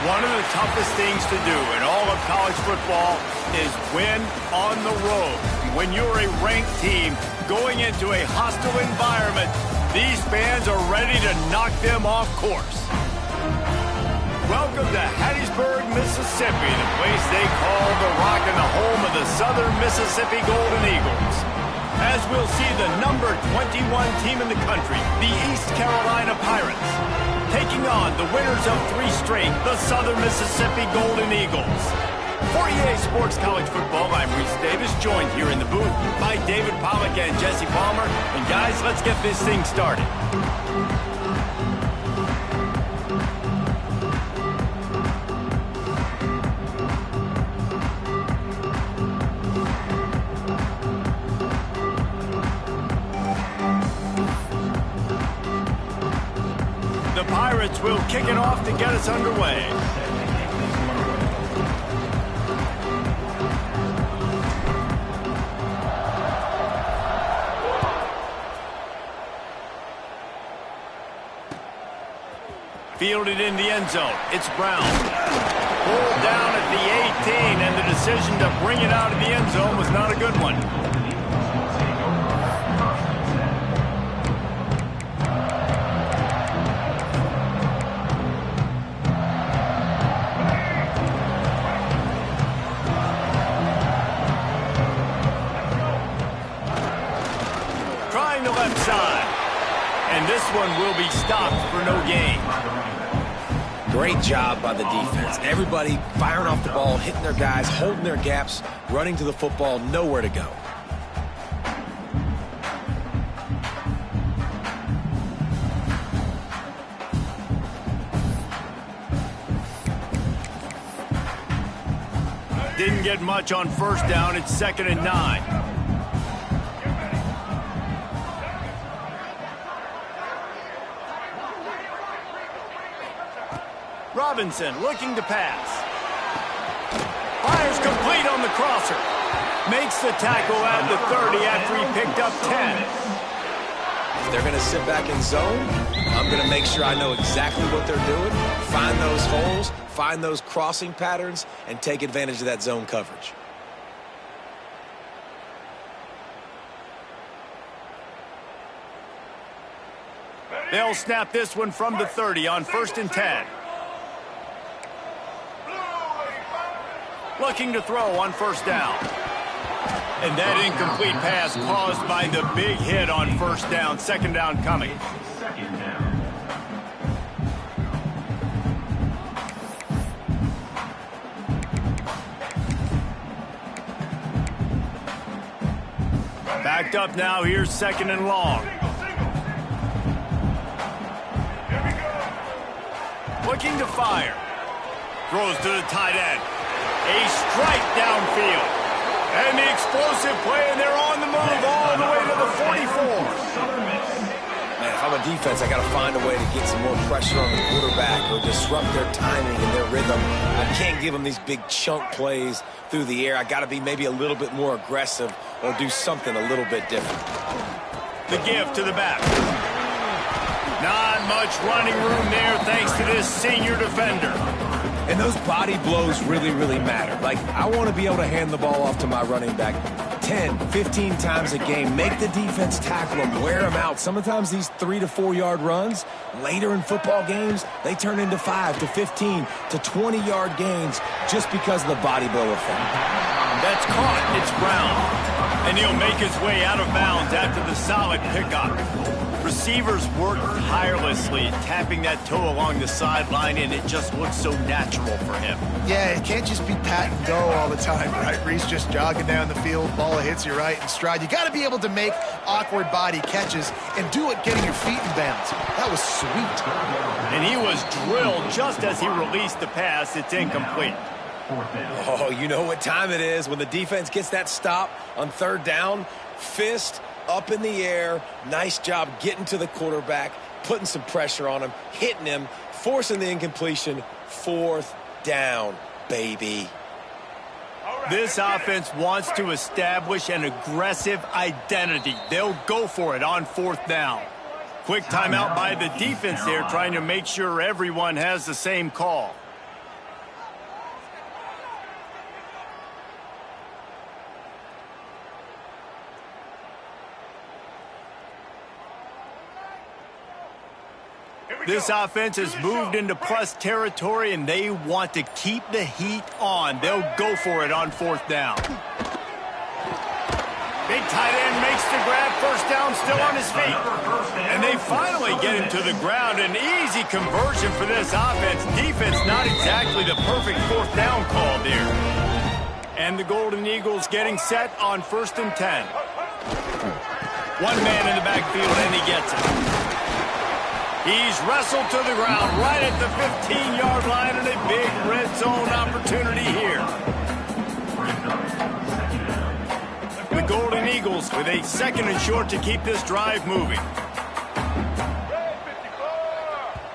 One of the toughest things to do in all of college football is win on the road. When you're a ranked team going into a hostile environment, these fans are ready to knock them off course. Welcome to Hattiesburg, Mississippi, the place they call the Rock and the home of the Southern Mississippi Golden Eagles. As we'll see the number 21 team in the country, the East Carolina Pirates, taking on the winners of 3 straight, the Southern Mississippi Golden Eagles. For EA Sports College Football, I'm Reese Davis, joined here in the booth by David Pollack and Jesse Palmer. And guys, let's get this thing started. The Pirates will kick it off to get us underway. Fielded in the end zone. It's Brown. Pulled down at the 18, and the decision to bring it out of the end zone was not a good one. Trying the left side. And this one will be stopped for no gain. Great job by the defense. Everybody firing off the ball, hitting their guys, holding their gaps, running to the football, nowhere to go. Didn't get much on first down. It's 2nd and 9. Robinson looking to pass. Fires complete on the crosser. Makes the tackle at the 30 after he picked up 10. If they're going to sit back in zone, I'm going to make sure I know exactly what they're doing, find those holes, find those crossing patterns, and take advantage of that zone coverage. They'll snap this one from the 30 on 1st and 10. Looking to throw on 1st down. And that incomplete pass caused by the big hit on 1st down. 2nd down coming. Backed up now. Here's 2nd and long. Looking to fire. Throws to the tight end. A strike downfield. And the explosive play, and they're on the move all the way to the 44. Man, if I'm a defense, I got to find a way to get some more pressure on the quarterback or disrupt their timing and their rhythm. I can't give them these big chunk plays through the air. I got to be maybe a little bit more aggressive or do something a little bit different. The give to the back. Not much running room there thanks to this senior defender. And those body blows really, really matter. Like, I want to be able to hand the ball off to my running back 10, 15 times a game. Make the defense tackle them, wear them out. Sometimes these 3 to 4 yard runs, later in football games, they turn into 5 to 15 to 20 yard gains just because of the body blow effect. That's caught. It's Brown. And he'll make his way out of bounds after the solid pickup. Receivers work tirelessly, tapping that toe along the sideline, and it just looks so natural for him. Yeah, it can't just be pat and go all the time, right? Reese just jogging down the field, ball hits you right in stride. You got to be able to make awkward body catches and do it getting your feet in bounds. That was sweet. And he was drilled just as he released the pass. It's incomplete. Oh, you know what time it is when the defense gets that stop on 3rd down. Fist up in the air. Nice job getting to the quarterback, putting some pressure on him, hitting him, forcing the incompletion. 4th down, baby. This offense wants to establish an aggressive identity. They'll go for it on 4th down. Quick timeout by the defense there, trying to make sure everyone has the same call. This offense has moved into plus territory, and they want to keep the heat on. They'll go for it on 4th down. Big tight end makes the grab. First down, still on his feet. And they finally get him to the ground. An easy conversion for this offense. Defense not exactly the perfect 4th down call there. And the Golden Eagles getting set on 1st and 10. One man in the backfield, and he gets it. He's wrestled to the ground right at the 15-yard line, and a big red zone opportunity here. The Golden Eagles with a 2nd and short to keep this drive moving.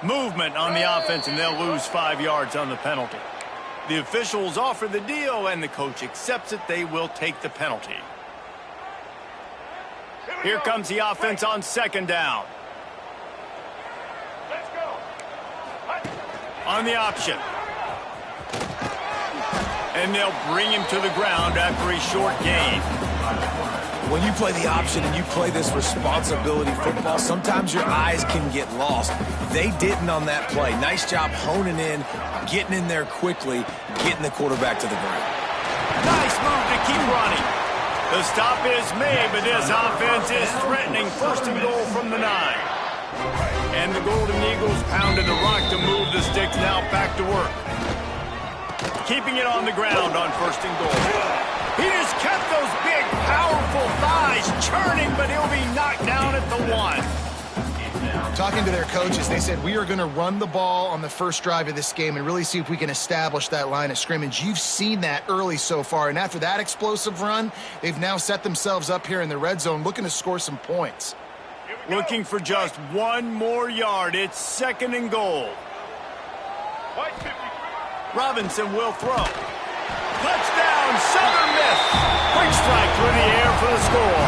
Movement on the offense, and they'll lose 5 yards on the penalty. The officials offer the deal, and the coach accepts it. They will take the penalty. Here comes the offense on 2nd down. On the option. And they'll bring him to the ground after a short gain. When you play the option and you play this responsibility football, sometimes your eyes can get lost. They didn't on that play. Nice job honing in, getting in there quickly, getting the quarterback to the ground. Nice move to keep running. The stop is made, but this offense is threatening 1st and goal from the 9. And the Golden Eagles pounded the rock to move the sticks. Now back to work. Keeping it on the ground on 1st and goal. He just kept those big, powerful thighs churning, but he'll be knocked down at the 1. Talking to their coaches, they said, we are going to run the ball on the first drive of this game and really see if we can establish that line of scrimmage. You've seen that early so far, and after that explosive run, they've now set themselves up here in the red zone looking to score some points. Looking for just 1 more yard. It's 2nd and goal. Robinson will throw. Touchdown, Southern Miss. Quick strike through the air for the score.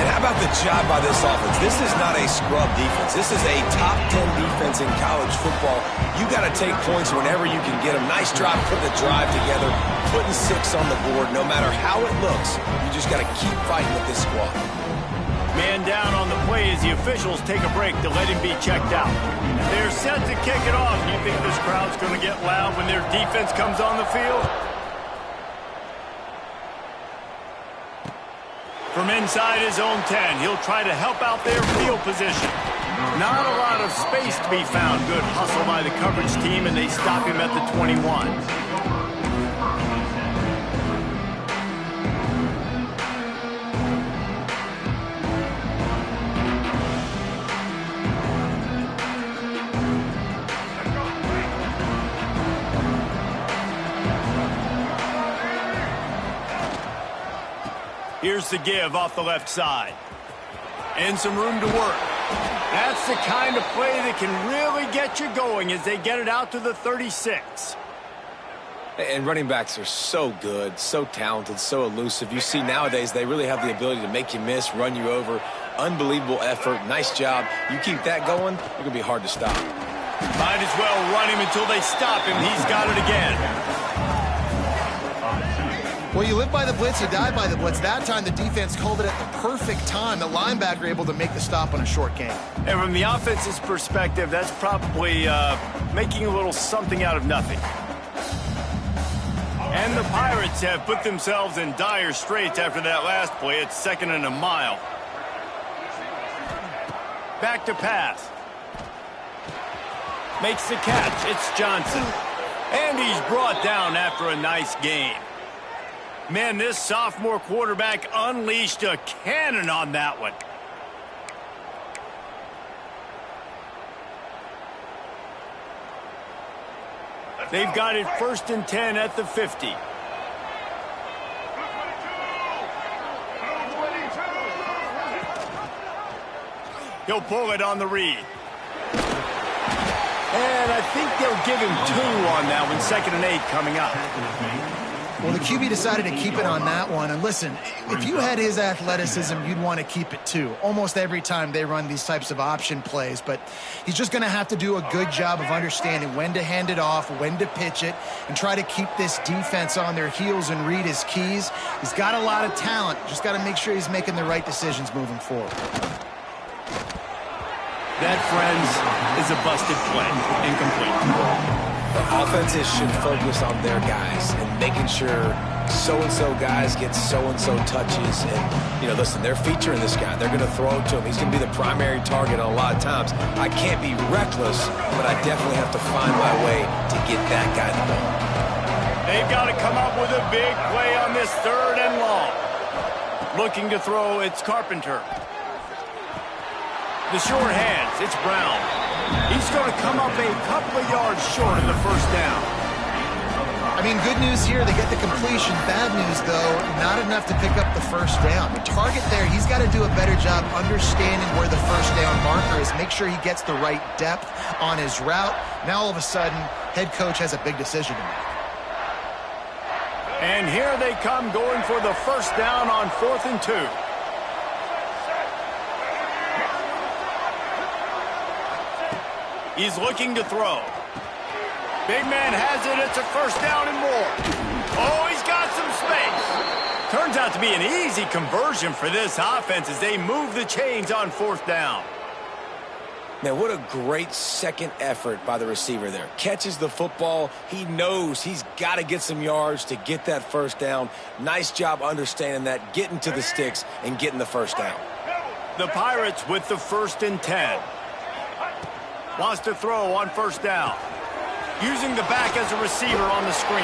And how about the job by this offense? This is not a scrub defense. This is a top 10 defense in college football. You got to take points whenever you can get them. Nice job putting the drive together, putting 6 on the board. No matter how it looks, you just got to keep fighting with this squad. Man down on the play as the officials take a break to let him be checked out. They're set to kick it off. You think this crowd's going to get loud when their defense comes on the field? From inside his own 10, he'll try to help out their field position. Not a lot of space to be found. Good hustle by the coverage team, and they stop him at the 21. Here's the give off the left side. And some room to work. That's the kind of play that can really get you going as they get it out to the 36. And running backs are so good, so talented, so elusive. You see nowadays they really have the ability to make you miss, run you over. Unbelievable effort. Nice job. You keep that going, you're going to be hard to stop. Might as well run him until they stop him. He's got it again. Well, you live by the blitz, you die by the blitz. That time, the defense called it at the perfect time. The linebacker able to make the stop on a short gain. And from the offense's perspective, that's probably making a little something out of nothing. And the Pirates have put themselves in dire straits after that last play. It's 2nd and a mile. Back to pass. Makes the catch. It's Johnson. And he's brought down after a nice gain. Man, this sophomore quarterback unleashed a cannon on that one. They've got it 1st and 10 at the 50. He'll pull it on the read. And I think they'll give him 2 on that one. 2nd and 8 coming up. Well, the QB decided to keep it on that one. And listen, if you had his athleticism, you'd want to keep it too. Almost every time they run these types of option plays. But he's just going to have to do a good job of understanding when to hand it off, when to pitch it, and try to keep this defense on their heels and read his keys. He's got a lot of talent. Just got to make sure he's making the right decisions moving forward. That, friends, is a busted play. Incomplete. The offenses should focus on their guys and making sure so-and-so guys get so-and-so touches. And, you know, listen, they're featuring this guy. They're going to throw it to him. He's going to be the primary target a lot of times. I can't be reckless, but I definitely have to find my way to get that guy the ball. They've got to come up with a big play on this 3rd and long. Looking to throw, it's Carpenter. The short hands, it's Brown. He's going to come up a couple of yards short of the 1st down. I mean, good news here, they get the completion. Bad news, though, not enough to pick up the 1st down. The target there, he's got to do a better job understanding where the 1st down marker is, make sure he gets the right depth on his route. Now, all of a sudden, head coach has a big decision to make. And here they come going for the 1st down on 4th and 2. He's looking to throw. Big man has it. It's a 1st down and more. Oh, he's got some space. Turns out to be an easy conversion for this offense as they move the chains on 4th down. Man, what a great second effort by the receiver there. Catches the football. He knows he's got to get some yards to get that 1st down. Nice job understanding that, getting to the sticks and getting the 1st down. The Pirates with the 1st and 10. Wants to throw on 1st down. Using the back as a receiver on the screen.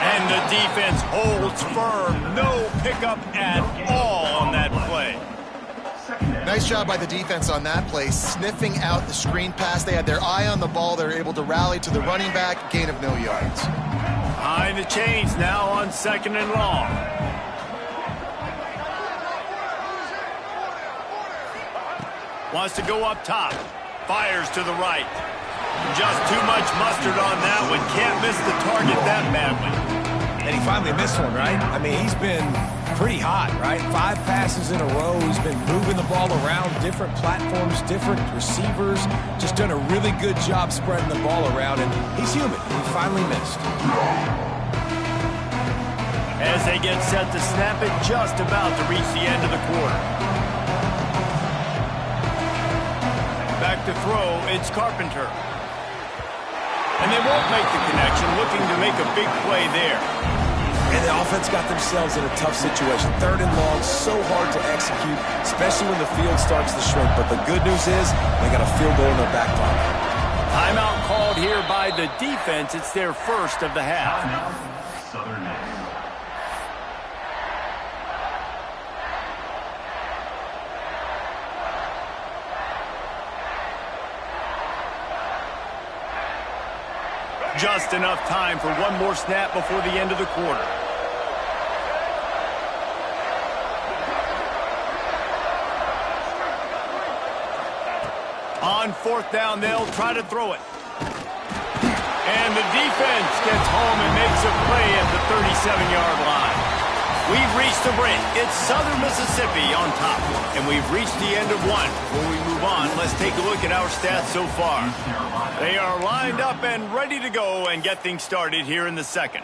And the defense holds firm. No pickup at all on that play. Nice job by the defense on that play, sniffing out the screen pass. They had their eye on the ball. They were able to rally to the running back, gain of no yards. Behind the chains now on 2nd and long. Wants to go up top. Fires to the right. Just too much mustard on that one. Can't miss the target that badly. And he finally missed one, right? I mean, he's been pretty hot, right? 5 passes in a row. He's been moving the ball around, different platforms, different receivers. Just done a really good job spreading the ball around, and he's human. He finally missed. As they get set to snap it, just about to reach the end of the quarter. Back to throw, it's Carpenter. And they won't make the connection, looking to make a big play there. And the offense got themselves in a tough situation. 3rd and long, so hard to execute, especially when the field starts to shrink. But the good news is they got a field goal in their back pocket. Timeout called here by the defense. It's their 1st of the half. Southern Miss. Just enough time for one more snap before the end of the quarter. On 4th down, they'll try to throw it. And the defense gets home and makes a play at the 37-yard line. We've reached the break. It's Southern Mississippi on top. And we've reached the end of one. Before we move on, let's take a look at our stats so far. They are lined up and ready to go and get things started here in the 2nd.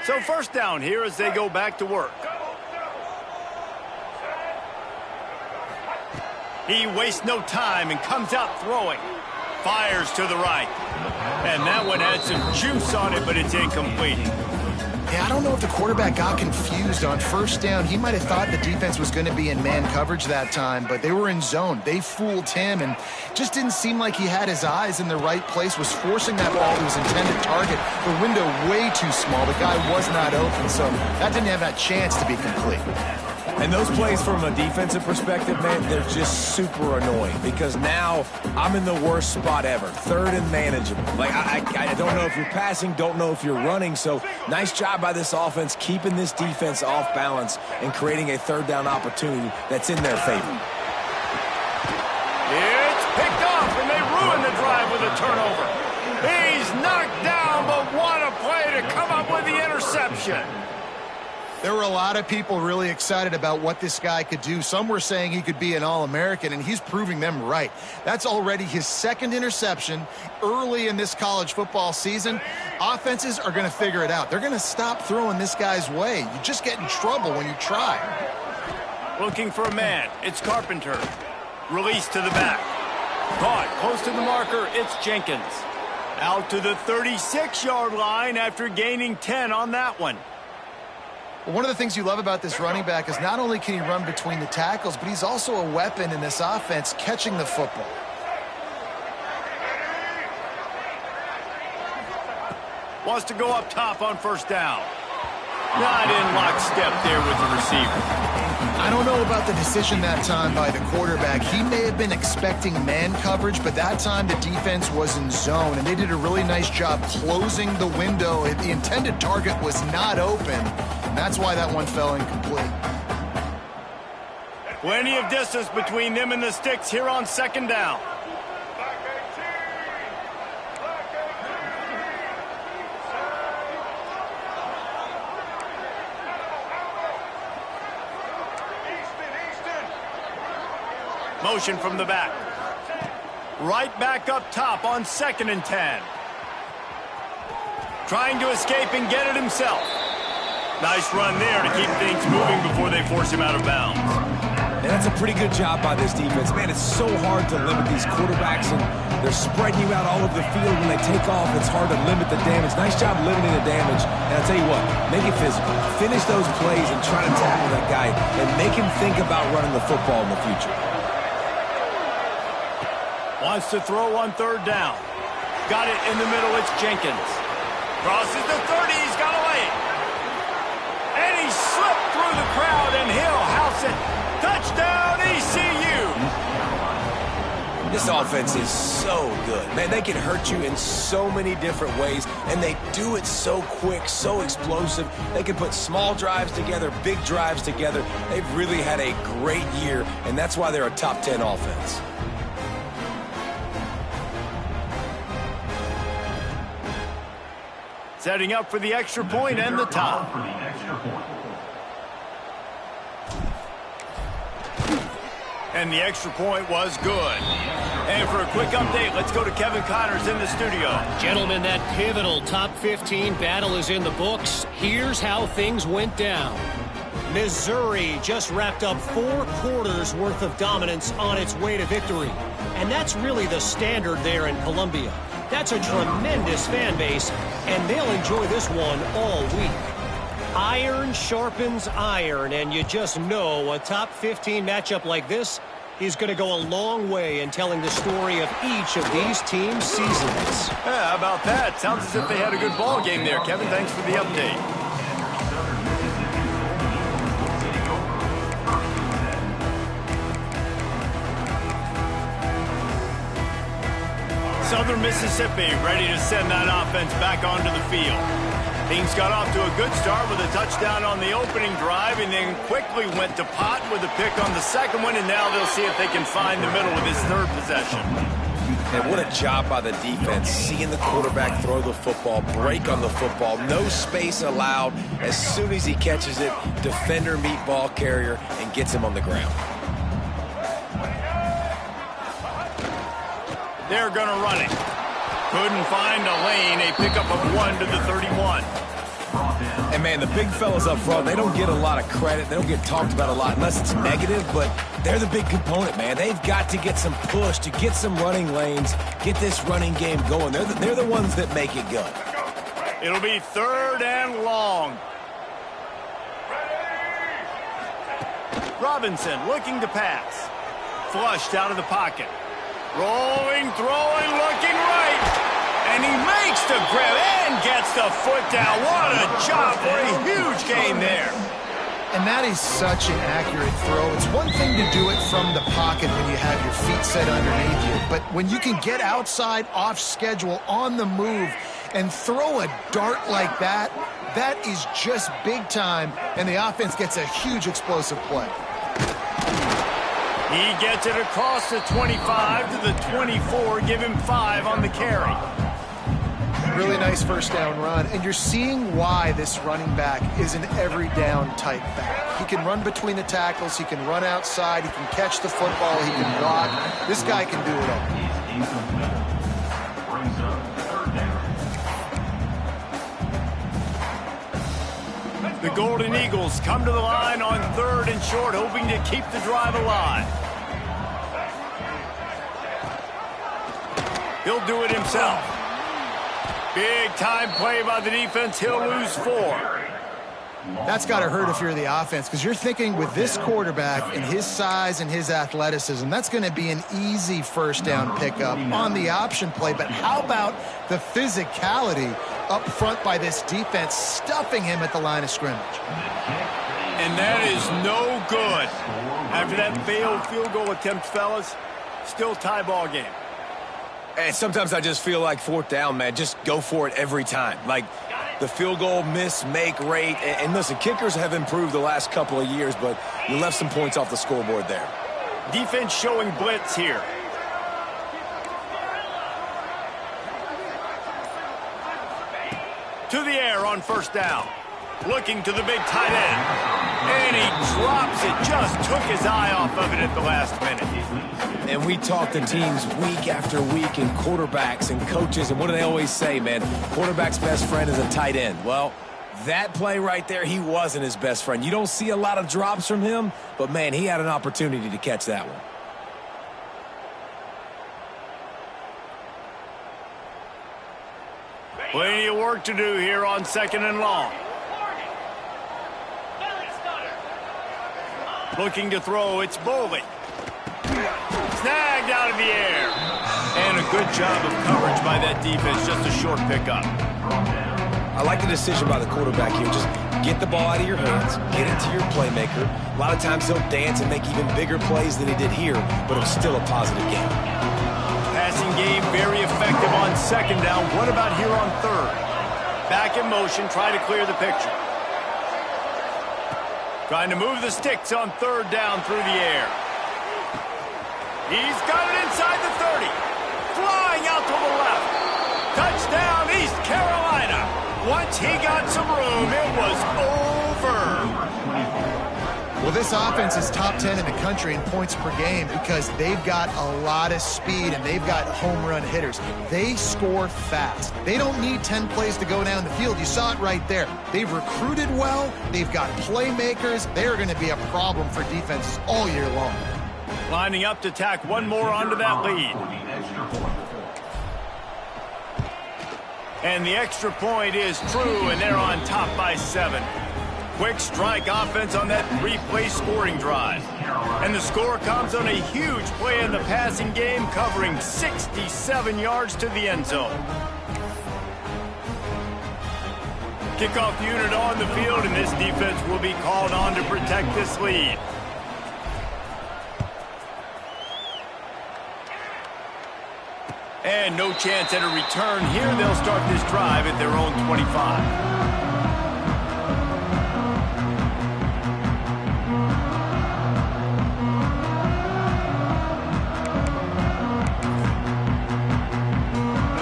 So 1st down here as they go back to work. He wastes no time and comes out throwing. Fires to the right. And that one had some juice on it, but it's incomplete. Yeah, I don't know if the quarterback got confused on 1st down. He might have thought the defense was going to be in man coverage that time, but they were in zone. They fooled him and just didn't seem like he had his eyes in the right place, was forcing that ball to his intended target. The window way too small. The guy was not open, so that didn't have that chance to be complete. And those plays from a defensive perspective, man, they're just super annoying because now I'm in the worst spot ever. 3rd and manageable. Like, I don't know if you're passing, don't know if you're running. So nice job by this offense keeping this defense off balance and creating a 3rd down opportunity that's in their favor. It's picked off, and they ruin the drive with a turnover. He's knocked down, but what a play to come up with the interception. There were a lot of people really excited about what this guy could do. Some were saying he could be an All-American, and he's proving them right. That's already his second interception early in this college football season. Offenses are going to figure it out. They're going to stop throwing this guy's way. You just get in trouble when you try. Looking for a man. It's Carpenter. Release to the back. Caught close to the marker. It's Jenkins. Out to the 36-yard line after gaining 10 on that one. One of the things you love about this running back is not only can he run between the tackles, but he's also a weapon in this offense catching the football. Wants to go up top on first down. Not in lockstep there with the receiver. I don't know about the decision that time by the quarterback. He may have been expecting man coverage, but that time the defense was in zone, and they did a really nice job closing the window. The intended target was not open. That's why that one fell incomplete. Plenty of distance between them and the sticks here on second down. Motion from the back. Right back up top on 2nd and 10. Trying to escape and get it himself. Nice run there to keep things moving before they force him out of bounds. And that's a pretty good job by this defense. Man, it's so hard to limit these quarterbacks, and they're spreading you out all over the field. When they take off, it's hard to limit the damage. Nice job limiting the damage. And I'll tell you what, make it physical. Finish those plays and try to tackle that guy and make him think about running the football in the future. Wants to throw on 3rd down. Got it in the middle. It's Jenkins. Crosses the 30. He's got away. And he slipped through the crowd, and he'll house it. Touchdown, ECU. This offense is so good. Man, they can hurt you in so many different ways, and they do it so quick, so explosive. They can put small drives together, big drives together. They've really had a great year, and that's why they're a top 10 offense. Setting up for the extra point and the tie. And the extra point was good. And for a quick update, let's go to Kevin Connors in the studio. Gentlemen, that pivotal top 15 battle is in the books. Here's how things went down. Missouri just wrapped up 4 quarters worth of dominance on its way to victory. And that's really the standard there in Columbia. That's a tremendous fan base, and they'll enjoy this one all week. Iron sharpens iron, and you just know a top 15 matchup like this is going to go a long way in telling the story of each of these teams' seasons. Yeah, how about that? Sounds as if they had a good ball game there. Kevin, thanks for the update. Southern Mississippi ready to send that offense back onto the field. Things got off to a good start with a touchdown on the opening drive and then quickly went to Pot with a pick on the second one, and now they'll see if they can find the middle of his 3rd possession. And what a job by the defense, seeing the quarterback throw the football, break on the football, no space allowed. As soon as he catches it, defender meet ball carrier and gets him on the ground. They're going to run it. Couldn't find a lane. A pickup of 1 to the 31. And, man, the big fellas up front, they don't get a lot of credit. They don't get talked about a lot unless it's negative, but they're the big component, man. They've got to get some push to get some running lanes, get this running game going. They're the ones that make it go. It'll be 3rd and long. Robinson looking to pass. Flushed out of the pocket. Rolling, throwing, looking right. And he makes the grab and gets the foot down. What a job for a huge gain there. And that is such an accurate throw. It's one thing to do it from the pocket when you have your feet set underneath you. But when you can get outside, off schedule, on the move, and throw a dart like that, that is just big time. And the offense gets a huge explosive play. He gets it across the 25 to the 24. Give him 5 on the carry. really nice first down run, and you're seeing why this running back is an every down type back. He can run between the tackles, he can run outside, he can catch the football, he can block. This guy can do it all. The Golden Eagles come to the line on 3rd and short, hoping to keep the drive alive. He'll do it himself. Big time play by the defense. He'll lose 4. That's got to hurt if you're the offense, because you're thinking with this quarterback and his size and his athleticism, that's going to be an easy first down pickup on the option play. But how about the physicality up front by this defense, stuffing him at the line of scrimmage? And that is no good. After that failed field goal attempt, fellas, still tie ball game. And sometimes I just feel like 4th down, man, just go for it every time. Like the field goal miss-make rate. And listen, kickers have improved the last couple of years, but you left some points off the scoreboard there. Defense showing blitz here. To the air on first down. Looking to the big tight end. And he drops it. Just took his eye off of it at the last minute. And we talk to teams week after week, and quarterbacks and coaches, and what do they always say, man? Quarterback's best friend is a tight end. Well, that play right there, he wasn't his best friend. You don't see a lot of drops from him, but, man, he had an opportunity to catch that one. Plenty of work to do here on 2nd and long. Looking to throw, it's Boley. Snagged out of the air. And a good job of coverage by that defense, just a short pickup. I like the decision by the quarterback here. Just get the ball out of your hands, get it to your playmaker. A lot of times he'll dance and make even bigger plays than he did here, but it was still a positive game. Passing game very effective on 2nd down. What about here on 3rd? Back in motion, try to clear the picture. Trying to move the sticks on 3rd down through the air. He's got it inside the 30. Flying out to the left. Touchdown, East Carolina. Once he got some room, it was over. Well, this offense is top 10 in the country in points per game because they've got a lot of speed and they've got home run hitters. They score fast. They don't need 10 plays to go down the field. You saw it right there. They've recruited well. They've got playmakers. They're going to be a problem for defenses all year long. Lining up to tack one more onto that lead. And the extra point is true, and they're on top by 7. Quick strike offense on that 3-play scoring drive. And the score comes on a huge play in the passing game, covering 67 yards to the end zone. Kickoff unit on the field, and this defense will be called on to protect this lead. And no chance at a return here. They'll start this drive at their own 25.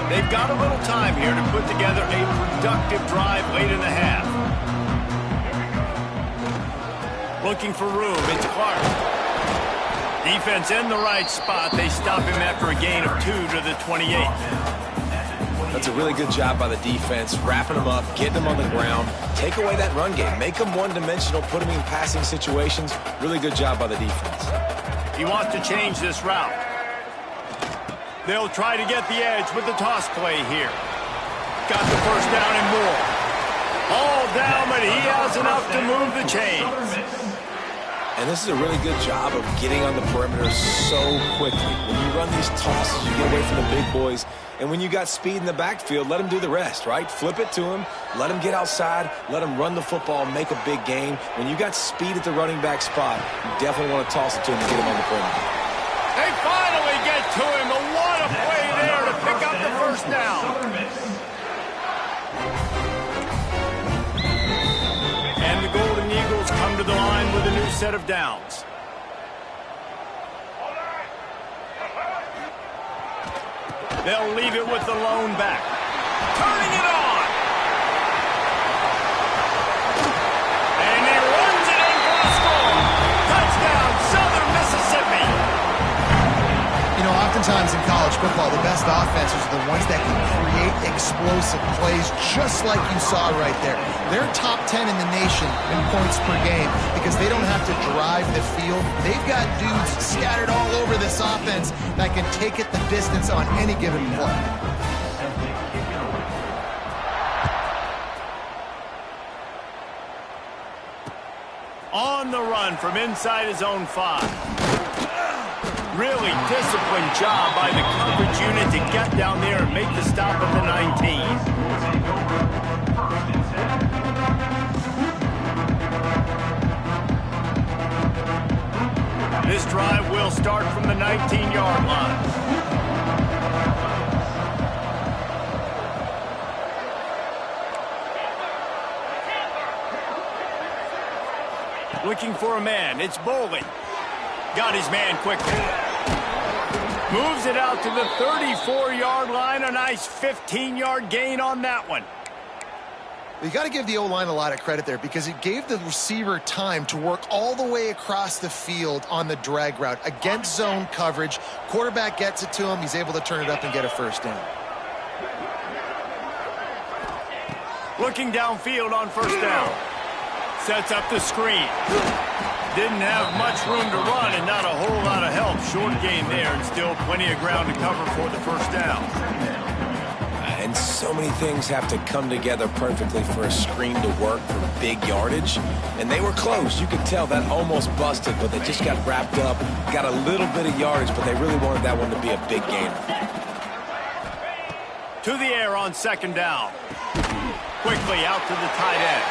They've got a little time here to put together a productive drive late in the half. Looking for room. It's Clark. Defense in the right spot. They stop him after a gain of 2 to the 28. That's a really good job by the defense, wrapping them up, getting them on the ground, take away that run game, make them one-dimensional, put them in passing situations. Really good job by the defense. He wants to change this route. They'll try to get the edge with the toss play here. Got the first down and more. All down, but he has enough to move the chains. And this is a really good job of getting on the perimeter so quickly. When you run these tosses, you get away from the big boys. And when you got speed in the backfield, let him do the rest, right? Flip it to him, let him get outside, let him run the football, make a big gain. When you got speed at the running back spot, you definitely want to toss it to him and get him on the perimeter. They finally get to him, but what a play there to pick up the first down. And the Golden Eagles come to the line with a new set of downs. They'll leave it with the lone back. turning it on. And he runs it in for a score. Touchdown, Southern Mississippi. You know, oftentimes in college football, the best offenses are the ones that can create explosive plays, just like you saw right there. They're top 10 in the nation in points per game because they don't have to drive the field. They've got dudes scattered all over this offense that can take it the distance on any given play. On the run from inside his own 5. Really disciplined job by the coverage unit to get down there and make the stop at the 19. This drive will start from the 19-yard line. Looking for a man. It's Boley. Got his man quickly. Moves it out to the 34-yard line. A nice 15-yard gain on that one. You got to give the O-line a lot of credit there because it gave the receiver time to work all the way across the field on the drag route against zone coverage. Quarterback gets it to him. He's able to turn it up and get a first down. Looking downfield on first down. Sets up the screen. Didn't have much room to run and not a whole lot of help. Short gain there and still plenty of ground to cover for the first down. And so many things have to come together perfectly for a screen to work for big yardage. And they were close. You could tell that almost busted, but they just got wrapped up, got a little bit of yardage, but they really wanted that one to be a big gainer. To the air on second down. Quickly out to the tight end.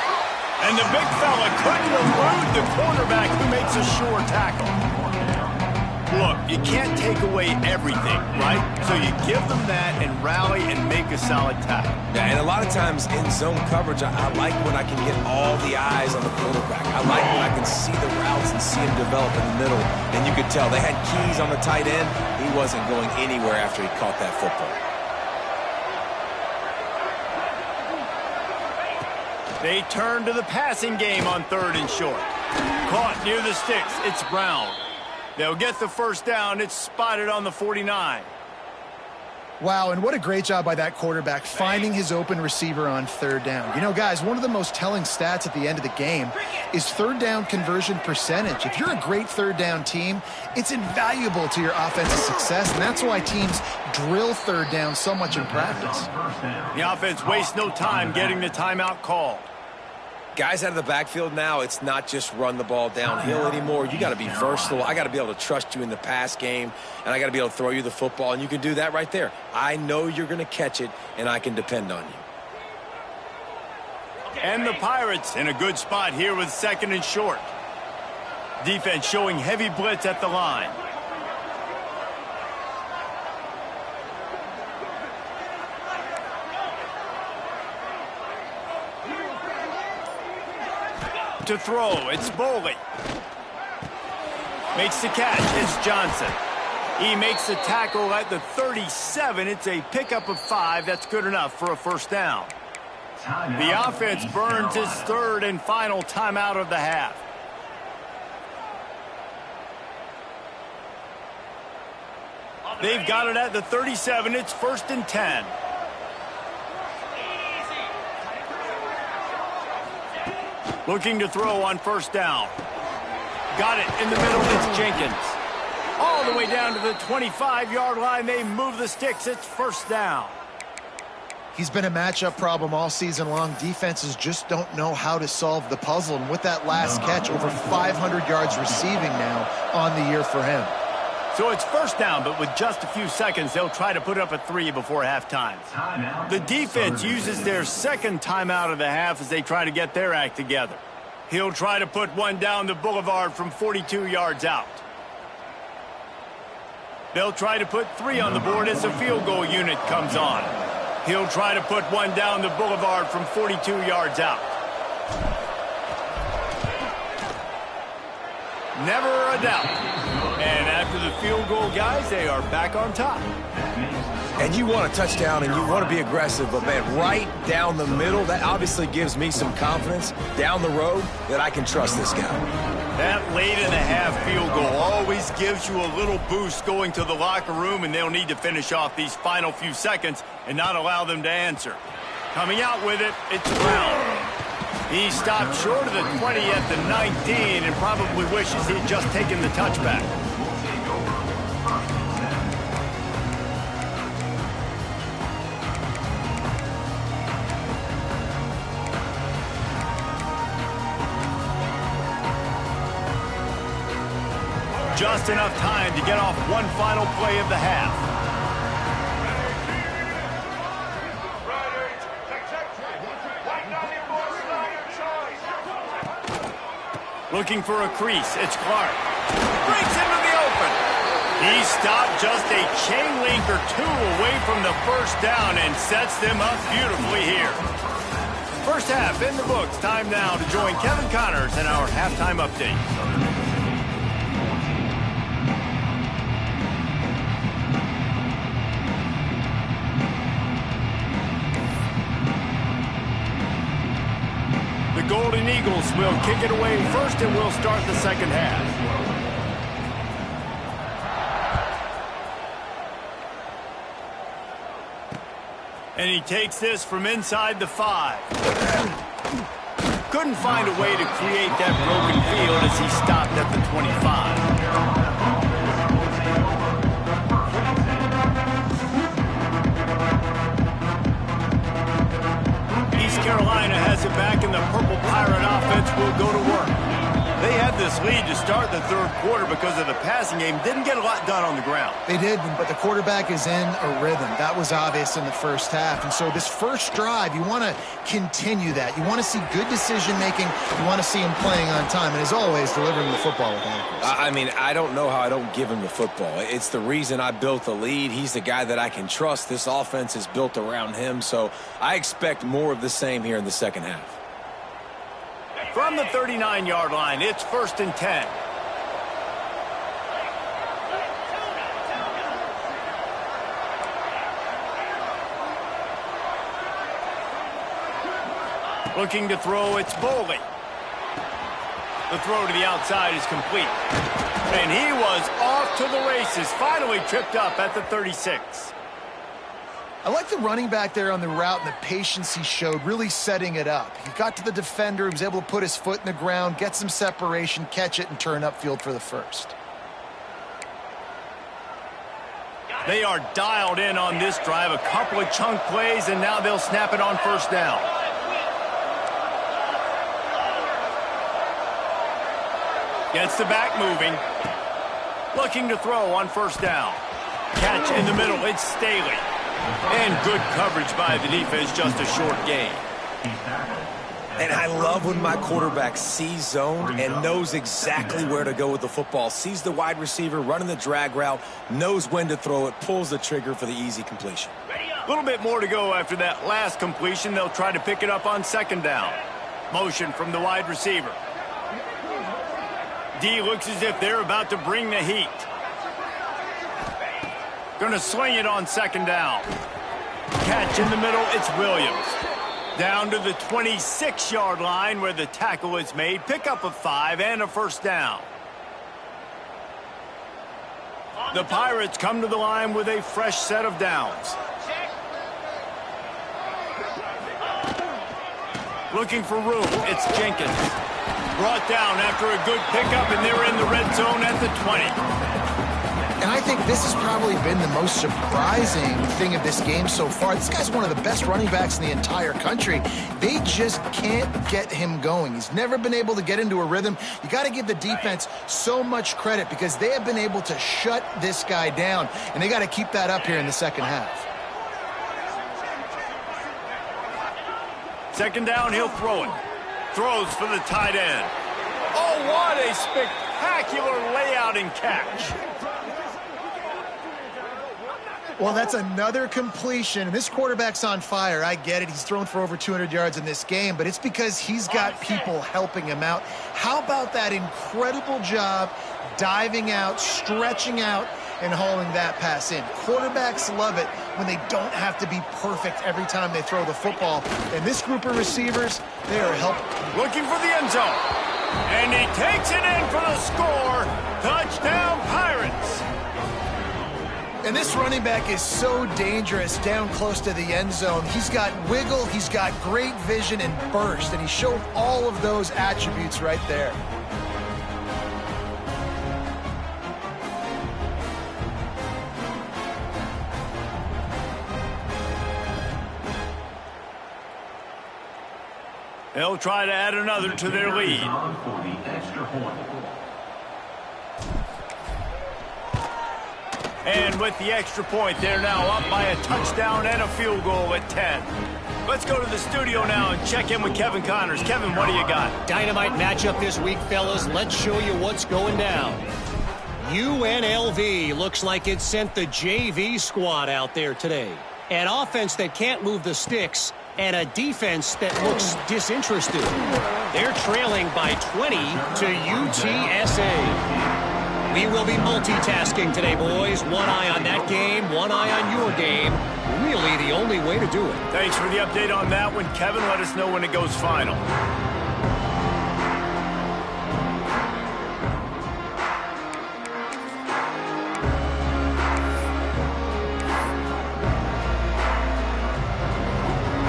And the big fella couldn't elude the cornerback who makes a sure tackle. Look, you can't take away everything, right? So you give them that and rally and make a solid tackle. Yeah, and a lot of times in zone coverage, I like when I can get all the eyes on the quarterback. I like when I can see the routes and see him develop in the middle. And you could tell they had keys on the tight end. He wasn't going anywhere after he caught that football. They turn to the passing game on third and short. Caught near the sticks. It's Brown. They'll get the first down. It's spotted on the 49. Wow, and what a great job by that quarterback finding his open receiver on third down. You know, guys, one of the most telling stats at the end of the game is third down conversion percentage. If you're a great third down team, it's invaluable to your offensive success, and that's why teams drill third down so much in practice. The offense wastes no time getting the timeout called. Guys out of the backfield now, it's not just run the ball downhill anymore. You got to be versatile. I got to be able to trust you in the pass game, and I got to be able to throw you the football, and you can do that right there. I know you're going to catch it, and I can depend on you. And the Pirates in a good spot here with second and short. Defense showing heavy blitz at the line. To throw, it's Boley. Makes the catch, it's Johnson. He makes the tackle at the 37. It's a pickup of 5. That's good enough for a first down. The offense burns its third and final timeout of the half. They've got it at the 37. It's first and 10. Looking to throw on first down. Got it in the middle. It's Jenkins. All the way down to the 25-yard line. They move the sticks. It's first down. He's been a matchup problem all season long. Defenses just don't know how to solve the puzzle. And with that last catch, over 500 yards receiving now on the year for him. So it's first down, but with just a few seconds, they'll try to put up a 3 before halftime. The defense uses their second timeout of the half as they try to get their act together. He'll try to put one down the boulevard from 42 yards out. They'll try to put 3 on the board as the field goal unit comes on. He'll try to put one down the boulevard from 42 yards out. Never a doubt. And after the field goal, guys, they are back on top. And you want a touchdown and you want to be aggressive, but, man, right down the middle, that obviously gives me some confidence down the road that I can trust this guy. That late-in-the-half field goal always gives you a little boost going to the locker room, and they'll need to finish off these final few seconds and not allow them to answer. Coming out with it, it's Brown. He stopped short of the 20 at the 19 and probably wishes he'd just taken the touchback. Just enough time to get off one final play of the half. Looking for a crease, it's Clark. Breaks into the open. He stopped just a chain link or two away from the first down and sets them up beautifully here. First half in the books. Time now to join Kevin Connors in our halftime update. The Golden Eagles will kick it away first, and we'll start the second half. And he takes this from inside the 5. Couldn't find a way to create that broken field as he stopped at the 25. Carolina has it back, and the Purple Pirate offense will go to work. They had this lead to start the third quarter because of the passing game. Didn't get a lot done on the ground. They did, but the quarterback is in a rhythm. That was obvious in the first half. And so this first drive, you want to continue that. You want to see good decision-making. You want to see him playing on time. And as always, delivering the football with accuracy. I mean, I don't know how I don't give him the football. It's the reason I built the lead. He's the guy that I can trust. This offense is built around him. So I expect more of the same here in the second half. From the 39-yard line, it's 1st and 10. Looking to throw, it's Boley. The throw to the outside is complete. And he was off to the races, finally tripped up at the 36. I like the running back there on the route and the patience he showed, really setting it up. He got to the defender, he was able to put his foot in the ground, get some separation, catch it, and turn upfield for the first. They are dialed in on this drive, a couple of chunk plays, and now they'll snap it on first down. Gets the back moving. Looking to throw on first down. Catch in the middle, it's Staley. And good coverage by the defense, just a short gain. And I love when my quarterback sees zone and knows exactly where to go with the football. Sees the wide receiver running the drag route, knows when to throw it, pulls the trigger for the easy completion. A little bit more to go after that last completion. They'll try to pick it up on second down. Motion from the wide receiver. D looks as if they're about to bring the heat. Going to sling it on second down. Catch in the middle, it's Williams. Down to the 26-yard line where the tackle is made. Pick up a 5 and a first down. The Pirates come to the line with a fresh set of downs. Looking for room, it's Jenkins. Brought down after a good pickup, and they're in the red zone at the 20. And I think this has probably been the most surprising thing of this game so far. This guy's one of the best running backs in the entire country. They just can't get him going. He's never been able to get into a rhythm. You got to give the defense so much credit because they have been able to shut this guy down, and they got to keep that up here in the second half. Second down, he'll throw it. Throws for the tight end. Oh, what a spectacular layout and catch. Well, that's another completion. This quarterback's on fire. I get it. He's thrown for over 200 yards in this game, but it's because he's got people helping him out. How about that incredible job diving out, stretching out, and hauling that pass in? Quarterbacks love it when they don't have to be perfect every time they throw the football. And this group of receivers, they are helping. Looking for the end zone. And he takes it in for the score. Touchdown, Pirates. And this running back is so dangerous down close to the end zone. He's got wiggle, he's got great vision and burst, and he showed all of those attributes right there. They'll try to add another to their lead. And with the extra point, they're now up by a touchdown and a field goal at 10. Let's go to the studio now and check in with Kevin Connors. Kevin, what do you got? Dynamite matchup this week, fellas. Let's show you what's going down. UNLV looks like it sent the JV squad out there today. An offense that can't move the sticks, and a defense that looks disinterested. They're trailing by 20 to UTSA. We will be multitasking today, boys. One eye on that game, one eye on your game. Really the only way to do it. Thanks for the update on that one, Kevin. Let us know when it goes final.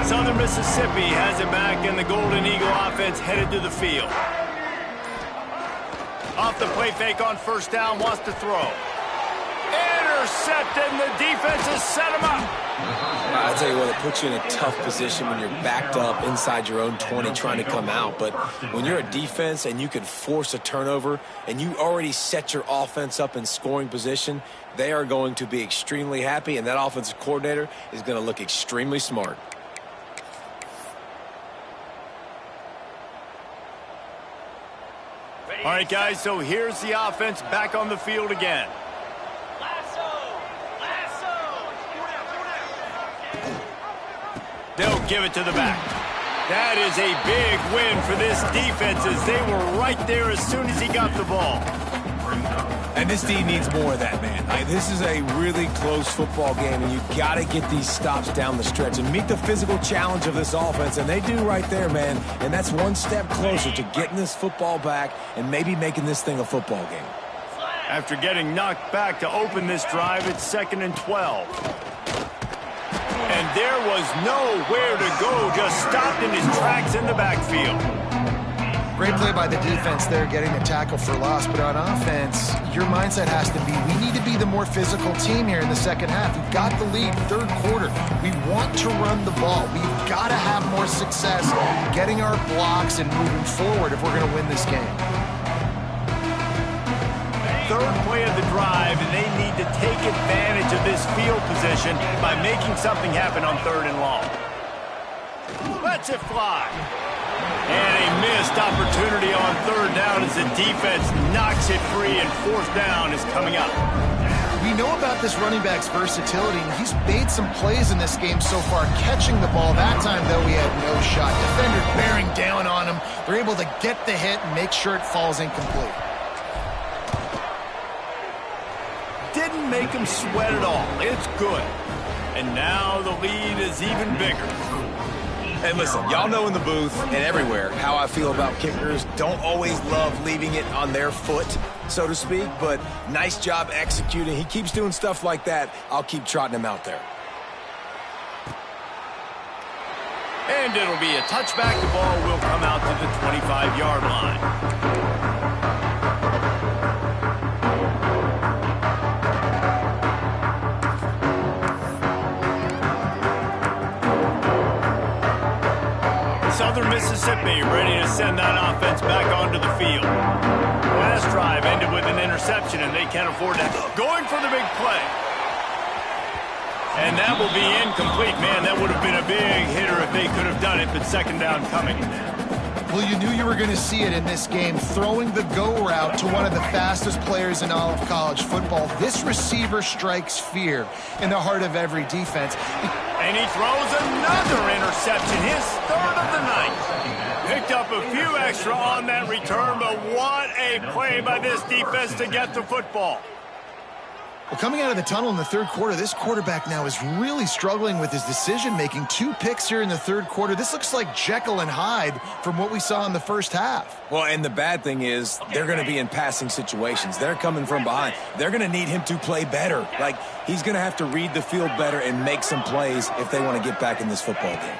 Southern Mississippi has it back, and the Golden Eagle offense headed to the field. Off the play fake on first down, wants to throw. Intercepted, and the defense has set him up. I tell you what, it puts you in a tough position when you're backed up inside your own 20 trying to come out. But when you're a defense and you can force a turnover and you already set your offense up in scoring position, they are going to be extremely happy, and that offensive coordinator is going to look extremely smart. All right, guys, so here's the offense back on the field again. They'll give it to the back. That is a big win for this defense as they were right there as soon as he got the ball. And this D needs more of that, man. This is a really close football game, and you got to get these stops down the stretch and meet the physical challenge of this offense, and they do right there, man. And that's one step closer to getting this football back and maybe making this thing a football game. After getting knocked back to open this drive, it's 2nd and 12. And there was nowhere to go, just stopped in his tracks in the backfield. Great play by the defense there, getting the tackle for loss. But on offense, your mindset has to be, we need to be the more physical team here in the second half. We've got the lead, third quarter. We want to run the ball. We've got to have more success getting our blocks and moving forward if we're going to win this game. Third play of the drive, and they need to take advantage of this field position by making something happen on 3rd and long. Lets it fly. And a missed opportunity on 3rd down as the defense knocks it free, and 4th down is coming up. We know about this running back's versatility, and he's made some plays in this game so far, catching the ball. That time, though, he had no shot. Defender bearing down on him. They're able to get the hit and make sure it falls incomplete. Didn't make him sweat at all. It's good. And now the lead is even bigger. Hey, listen, y'all know in the booth and everywhere how I feel about kickers. Don't always love leaving it on their foot, so to speak, but nice job executing. He keeps doing stuff like that. I'll keep trotting him out there. And it'll be a touchback. The ball will come out to the 25-yard line. Southern Mississippi ready to send that offense back onto the field. Last drive ended with an interception, and they can't afford that. Going for the big play. And that will be incomplete. Man, that would have been a big hitter if they could have done it, but 2nd down coming. Well, you knew you were going to see it in this game, throwing the go route to one of the fastest players in all of college football. This receiver strikes fear in the heart of every defense. And he throws another interception, his 3rd of the night. Picked up a few extra on that return, but what a play by this defense to get the football. Well, coming out of the tunnel in the third quarter, this quarterback now is really struggling with his decision-making. 2 picks here in the third quarter. This looks like Jekyll and Hyde from what we saw in the first half. Well, and the bad thing is they're going to be in passing situations. They're coming from behind. They're going to need him to play better. Like, he's going to have to read the field better and make some plays if they want to get back in this football game.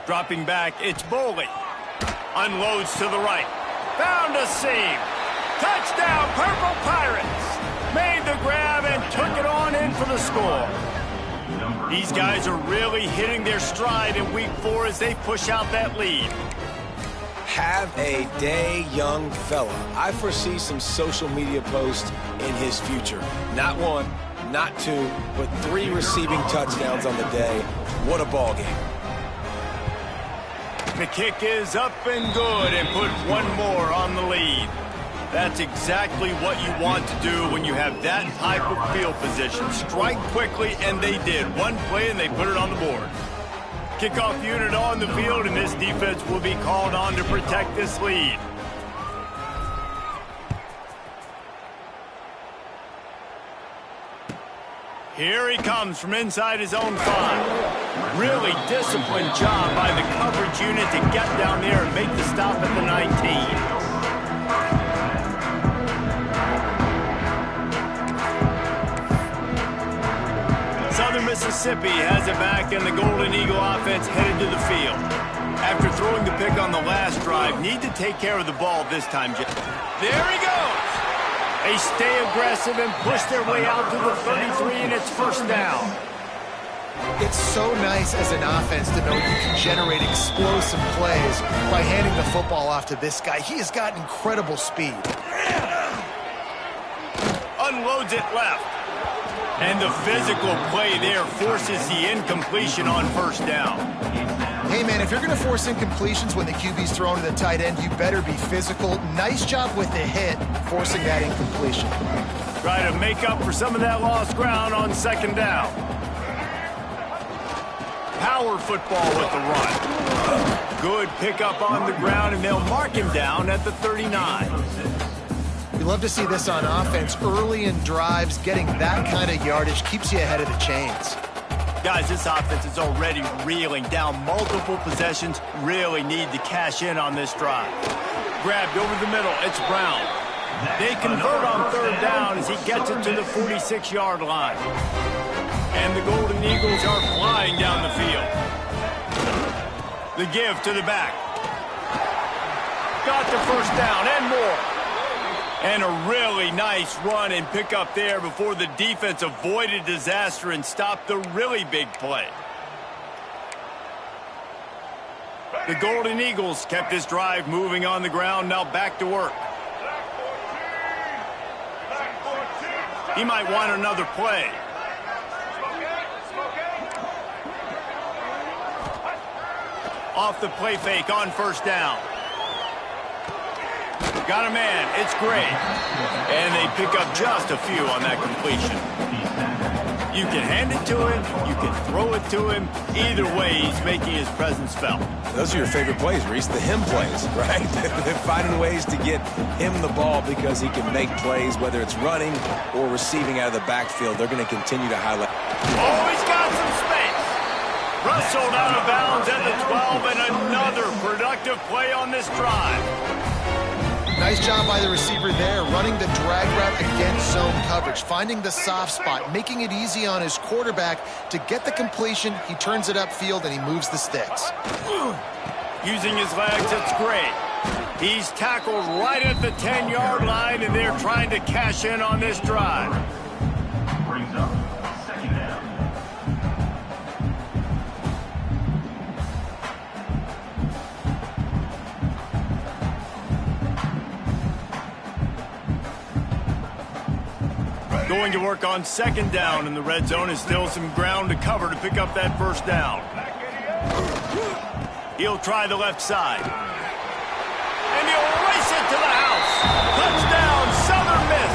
Dropping back, it's Boley. Unloads to the right. Found a seam. Touchdown, Purple Pirates. Made the grab and took it on in for the score. These guys are really hitting their stride in week 4 as they push out that lead. Have a day, young fella. I foresee some social media posts in his future. Not 1, not 2, but 3 receiving touchdowns on the day. What a ball game. The kick is up and good and put 1 more on the lead. That's exactly what you want to do when you have that type of field position. Strike quickly, and they did. 1 play, and they put it on the board. Kickoff unit on the field, and this defense will be called on to protect this lead. Here he comes from inside his own 5. Really disciplined job by the coverage unit to get down there and make the stop at the 19. Southern Mississippi has it back, and the Golden Eagle offense headed to the field. After throwing the pick on the last drive, need to take care of the ball this time. There he goes! They stay aggressive and push their way out to the 33, and it's first down. It's so nice as an offense to know you can generate explosive plays by handing the football off to this guy. He has got incredible speed. Unloads it left. And the physical play there forces the incompletion on first down. Hey, man, if you're going to force incompletions when the QB's thrown to the tight end, you better be physical. Nice job with the hit, forcing that incompletion. Try to make up for some of that lost ground on second down. Power football with the run. Good pickup on the ground, and they'll mark him down at the 39. We love to see this on offense. Early in drives, getting that kind of yardage keeps you ahead of the chains. Guys, this offense is already reeling down multiple possessions. Really need to cash in on this drive. Grabbed over the middle. It's Brown. They convert on third down as he gets it to the 46-yard line. And the Golden Eagles are flying down the field. The give to the back. Got the first down and more. And a really nice run and pick up there before the defense avoided disaster and stopped the really big play. The Golden Eagles kept this drive moving on the ground, now back to work. He might want another play. Off the play fake on first down. Got a man. It's great. And they pick up just a few on that completion. You can hand it to him. You can throw it to him. Either way, he's making his presence felt. Those are your favorite plays, Reese, the him plays, right? They're finding ways to get him the ball because he can make plays, whether it's running or receiving out of the backfield. They're going to continue to highlight. Oh, he's got some space. Rustled out of bounds at the 12, and another productive play on this drive. Nice job by the receiver there, running the drag route against zone coverage, finding the soft spot, making it easy on his quarterback to get the completion. He turns it upfield, and he moves the sticks. Using his legs, it's great. He's tackled right at the 10-yard line, and they're trying to cash in on this drive. Brings up second down. Going to work on second down in the red zone is still some ground to cover to pick up that first down. He'll try the left side. And he'll race it to the house. Touchdown, Southern Miss.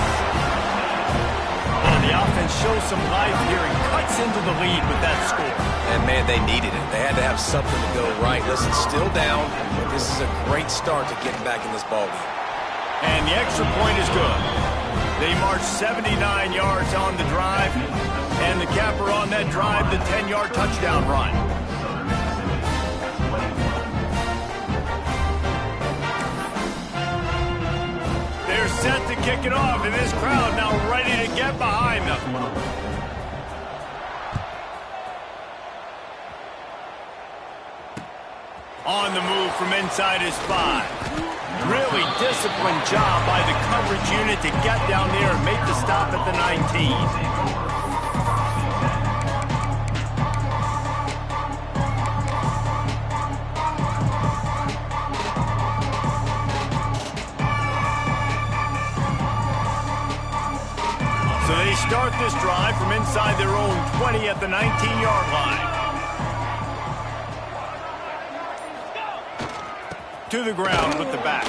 Well, the offense shows some life here and cuts into the lead with that score. And, man, they needed it. They had to have something to go right. Listen, still down, but this is a great start to getting back in this ballgame. And the extra point is good. They marched 79 yards on the drive, and the capper on that drive, the 10-yard touchdown run. They're set to kick it off, and this crowd now ready to get behind them. On the move from inside his 5. Really disciplined job by the coverage unit to get down there and make the stop at the 19. So they start this drive from inside their own 20 at the 19-yard line. To the ground with the back.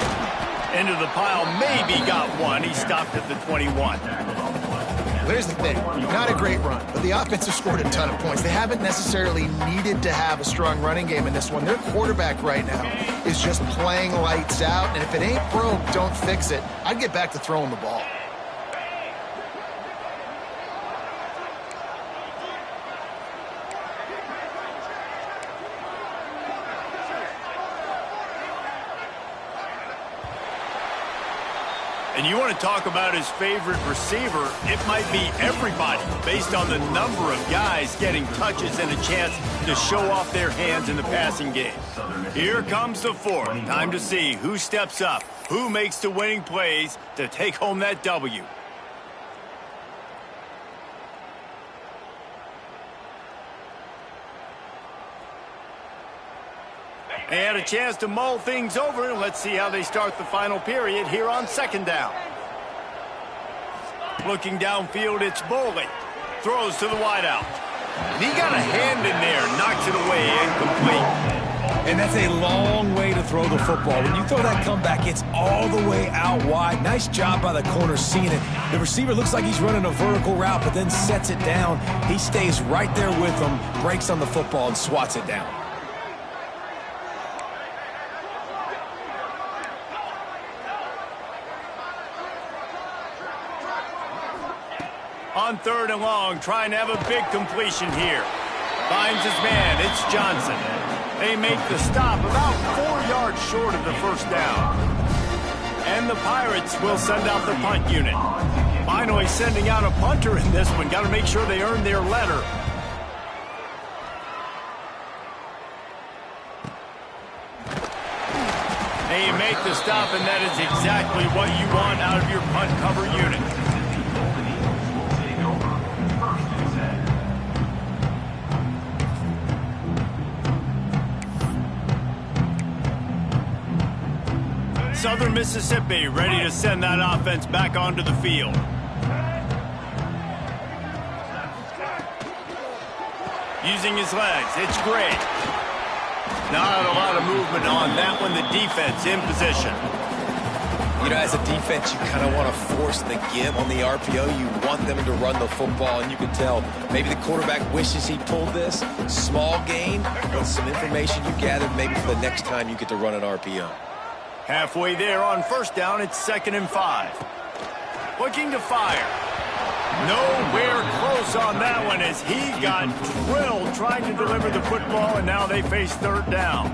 Into the pile, maybe got one. He stopped at the 21. Here's the thing. Not a great run, but the offense has scored a ton of points. They haven't necessarily needed to have a strong running game in this one. Their quarterback right now is just playing lights out, and if it ain't broke, don't fix it. I'd get back to throwing the ball. And you want to talk about his favorite receiver, it might be everybody based on the number of guys getting touches and a chance to show off their hands in the passing game. Here comes the 4th. Time to see who steps up, who makes the winning plays to take home that W. They had a chance to mull things over, and let's see how they start the final period here on 2nd down. Looking downfield, it's Boley. Throws to the wideout. And he got a hand in there, knocks it away, incomplete. And that's a long way to throw the football. When you throw that comeback, it's all the way out wide. Nice job by the corner seeing it. The receiver looks like he's running a vertical route, but then sets it down. He stays right there with him, breaks on the football, and swats it down. On 3rd and long, trying to have a big completion here. Finds his man, it's Johnson. They make the stop about 4 yards short of the 1st down. And the Pirates will send out the punt unit. Finally sending out a punter in this one. Got to make sure they earn their letter. They make the stop, and that is exactly what you want out of your punt cover unit. Southern Mississippi ready to send that offense back onto the field. Using his legs, it's great. Not a lot of movement on that one. The defense in position. You know, as a defense, you kind of want to force the give on the RPO. You want them to run the football, and you can tell maybe the quarterback wishes he pulled this. Small gain, but some information you gathered maybe for the next time you get to run an RPO. Halfway there on 1st down, it's 2nd and 5. Looking to fire. Nowhere close on that one as he got drilled trying to deliver the football, and now they face 3rd down.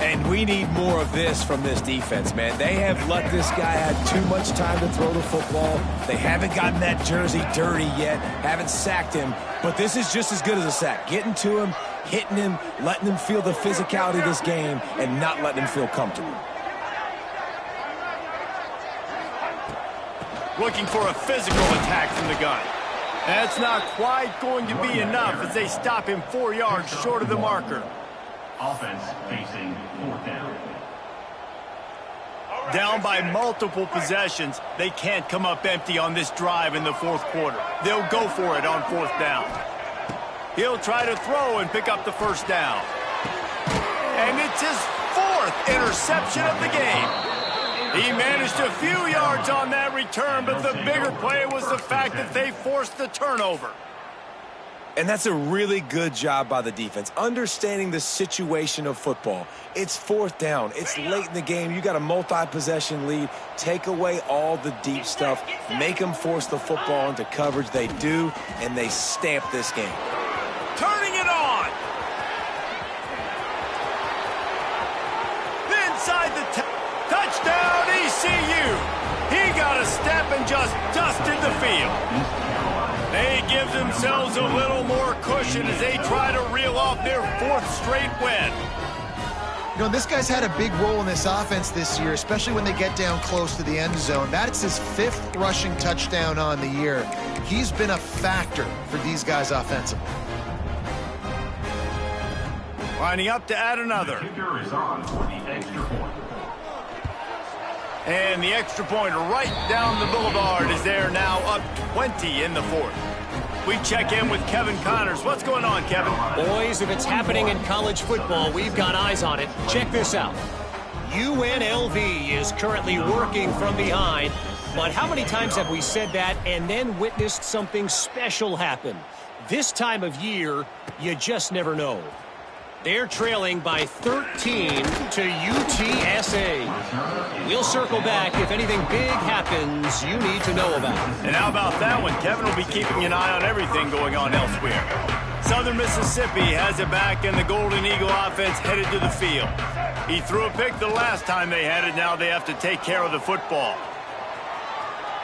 And we need more of this from this defense, man. They have let this guy have too much time to throw the football. They haven't gotten that jersey dirty yet, haven't sacked him, but this is just as good as a sack. Getting to him, hitting him, letting him feel the physicality of this game, and not letting him feel comfortable. Looking for a physical attack from the gun. That's not quite going to be enough as they stop him 4 yards short of the marker. Offense facing 4th down. Down by multiple possessions, they can't come up empty on this drive in the 4th quarter. They'll go for it on 4th down. He'll try to throw and pick up the 1st down. And it's his 4th interception of the game. He managed a few yards on that return, but the bigger play was the fact that they forced the turnover. And that's a really good job by the defense, understanding the situation of football. It's 4th down. It's late in the game. You got a multi-possession lead. Take away all the deep stuff. Make them force the football into coverage. They do, and they stamp this game. Turning it on. Inside the touchdown, ECU. He got a step and just dusted the field. They give themselves a little more cushion as they try to reel off their 4th straight win. You know, this guy's had a big role in this offense this year, especially when they get down close to the end zone. That's his 5th rushing touchdown on the year. He's been a factor for these guys offensively. Lining up to add another. The kicker is on for the extra point. And the extra point right down the boulevard is there now, up 20 in the 4th. We check in with Kevin Connors. What's going on, Kevin? Boys, if it's happening in college football, we've got eyes on it. Check this out. UNLV is currently working from behind, but how many times have we said that and then witnessed something special happen? This time of year, you just never know. They're trailing by 13 to UTSA. We'll circle back if anything big happens you need to know about. And how about that one? Kevin will be keeping an eye on everything going on elsewhere. Southern Mississippi has it back, and the Golden Eagle offense headed to the field. He threw a pick the last time they had it. Now they have to take care of the football.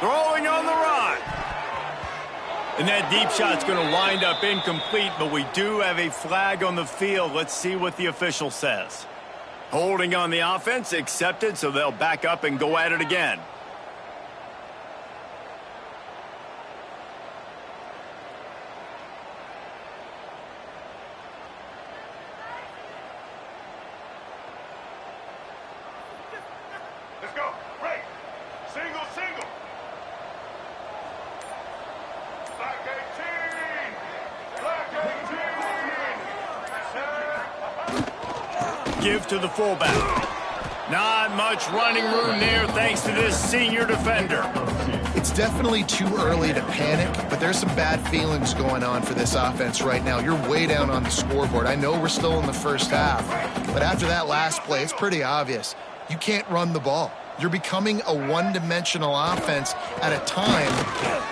Throwing on the run. And that deep shot's going to wind up incomplete, but we do have a flag on the field. Let's see what the official says. Holding on the offense, accepted, so they'll back up and go at it again. Let's go. Right. Single, single. Black 18. Black 18. Give to the fullback. Not much running room there thanks to this senior defender. It's definitely too early to panic, but there's some bad feelings going on for this offense right now. You're way down on the scoreboard. I know we're still in the first half, but after that last play, it's pretty obvious. You can't run the ball. You're becoming a one-dimensional offense at a time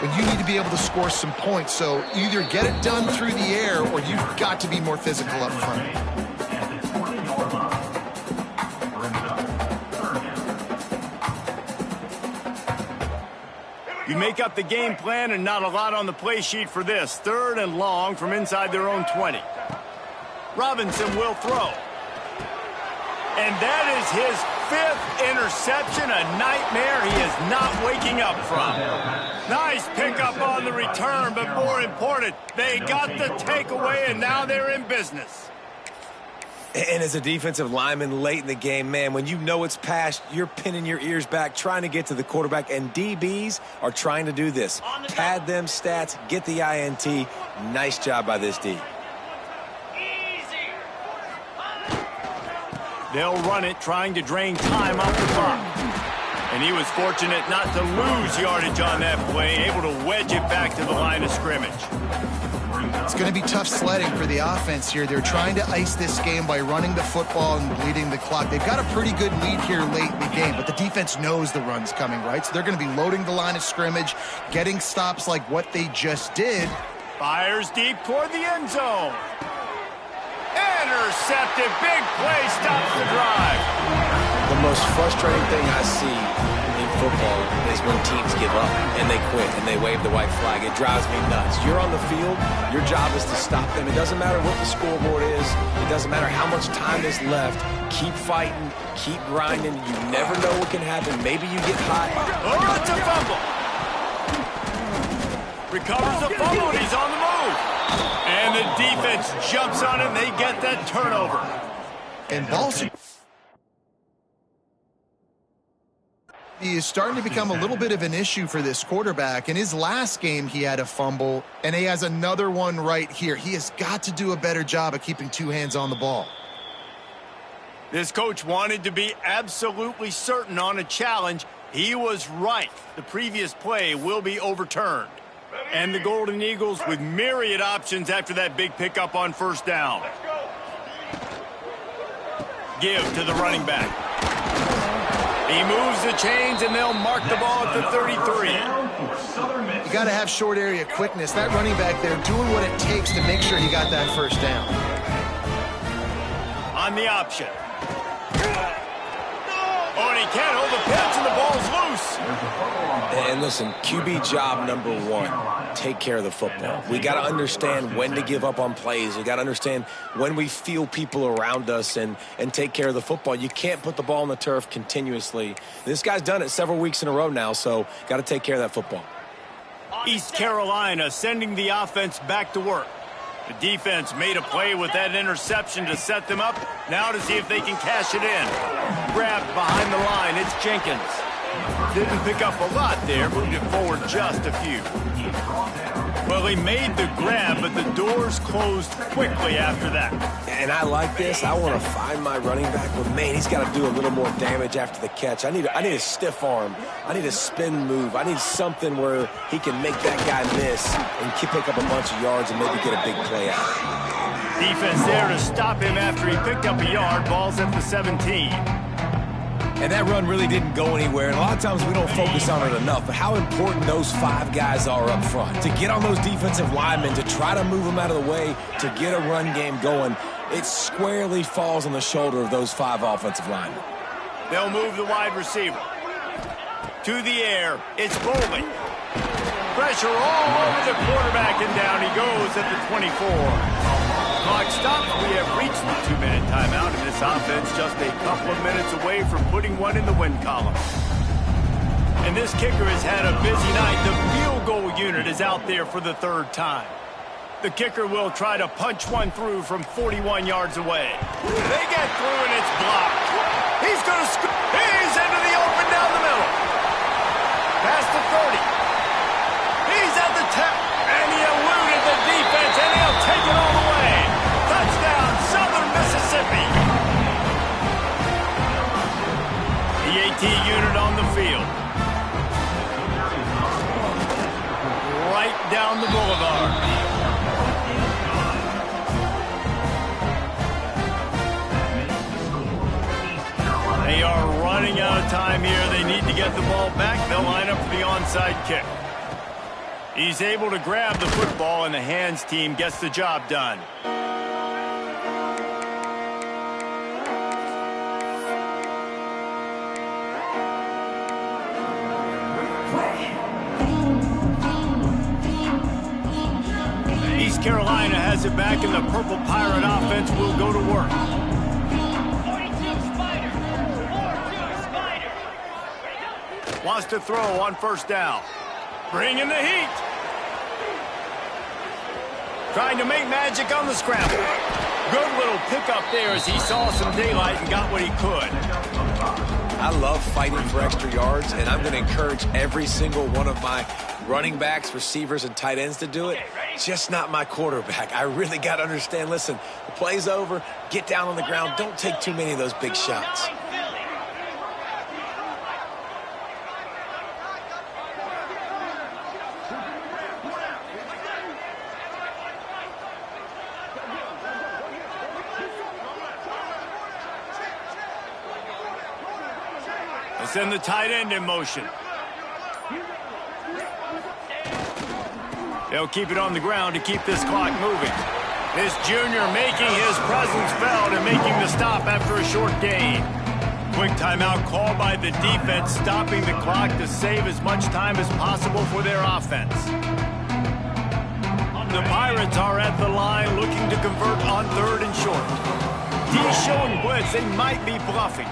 when you need to be able to score some points. So either get it done through the air or you've got to be more physical up front. You make up the game plan and not a lot on the play sheet for this. 3rd and long from inside their own 20. Robinson will throw. And that is his 5th interception, a nightmare he is not waking up from. Nice pickup on the return, but more important, they got the takeaway, and now they're in business. And as a defensive lineman late in the game, man, when you know it's past, you're pinning your ears back, trying to get to the quarterback, and DBs are trying to do this. Pad them stats, get the INT. Nice job by this D. They'll run it, trying to drain time off the clock. And he was fortunate not to lose yardage on that play, able to wedge it back to the line of scrimmage. It's going to be tough sledding for the offense here. They're trying to ice this game by running the football and bleeding the clock. They've got a pretty good lead here late in the game, but the defense knows the run's coming, right? So they're going to be loading the line of scrimmage, getting stops like what they just did. Fires deep toward the end zone. Intercepted. Big play stops the drive. The most frustrating thing I see in football is when teams give up and they quit and they wave the white flag. It drives me nuts. You're on the field. Your job is to stop them. It doesn't matter what the scoreboard is. It doesn't matter how much time is left. Keep fighting. Keep grinding. You never know what can happen. Maybe you get hot. Oh, it's a fumble. Recovers the fumble, and he's on the move. And the defense jumps on it, and they get that turnover. And balls. He is starting to become a little bit of an issue for this quarterback. In his last game, he had a fumble, and he has another one right here. He has got to do a better job of keeping 2 hands on the ball. This coach wanted to be absolutely certain on a challenge. He was right. The previous play will be overturned. And the Golden Eagles with myriad options after that big pickup on first down. Let's go. Give to the running back. He moves the chains, and they'll mark the ball at the 33. You got to have short area quickness. That running back there doing what it takes to make sure he got that first down. On the option. Oh, and he can't hold the pitch, and the ball's loose. And listen, QB job number one, take care of the football. We got to understand when to give up on plays. We got to understand when we feel people around us and take care of the football. You can't put the ball on the turf continuously. This guy's done it several weeks in a row now, so got to take care of that football. East Carolina sending the offense back to work. The defense made a play with that interception to set them up. Now to see if they can cash it in. Grabbed behind the line. It's Jenkins. Didn't pick up a lot there. Moved it forward just a few. Well, he made the grab, but the doors closed quickly after that. And I like this. I want to find my running back, but man, he's got to do a little more damage after the catch. I need a stiff arm. I need a spin move. I need something where he can make that guy miss and pick up a bunch of yards and maybe get a big play out. Defense there to stop him after he picked up a yard. Ball's at the 17. And that run really didn't go anywhere. And a lot of times we don't focus on it enough, but how important those five guys are up front. To get on those defensive linemen, to try to move them out of the way, to get a run game going, it squarely falls on the shoulder of those five offensive linemen. They'll move the wide receiver. To the air, it's Boley. Pressure all over the quarterback, and down he goes at the 24. Clock stops. We have reached the 2-minute timeout, and this offense just a couple of minutes away from putting one in the win column. And this kicker has had a busy night. The field goal unit is out there for the third time. The kicker will try to punch one through from 41 yards away. They get through, and it's blocked. He's going to score. He's into the open down the middle. Past the 30. He's at the 10. And he eluded the defense, and he'll take it all the way. Touchdown, Southern Mississippi. The AT unit on the field. Right down the boulevard. They are running out of time here. They need to get the ball back. They'll line up for the onside kick. He's able to grab the football, and the hands team gets the job done. East Carolina has it back, and the Purple Pirate offense will go to work. 42 Spider. 42 Spider. Wants to throw on first down. Bringing the heat. Trying to make magic on the scramble. Good little pickup there as he saw some daylight and got what he could. I love fighting for extra yards, and I'm going to encourage every single one of my running backs, receivers, and tight ends to do it. Just not my quarterback. I really got to understand, listen, the play's over, get down on the ground, don't take too many of those big shots. Send the tight end in motion. They'll keep it on the ground to keep this clock moving. This junior making his presence felt and making the stop after a short gain. Quick timeout called by the defense, stopping the clock to save as much time as possible for their offense. The Pirates are at the line looking to convert on third and short. D showing blitz. They might be bluffing.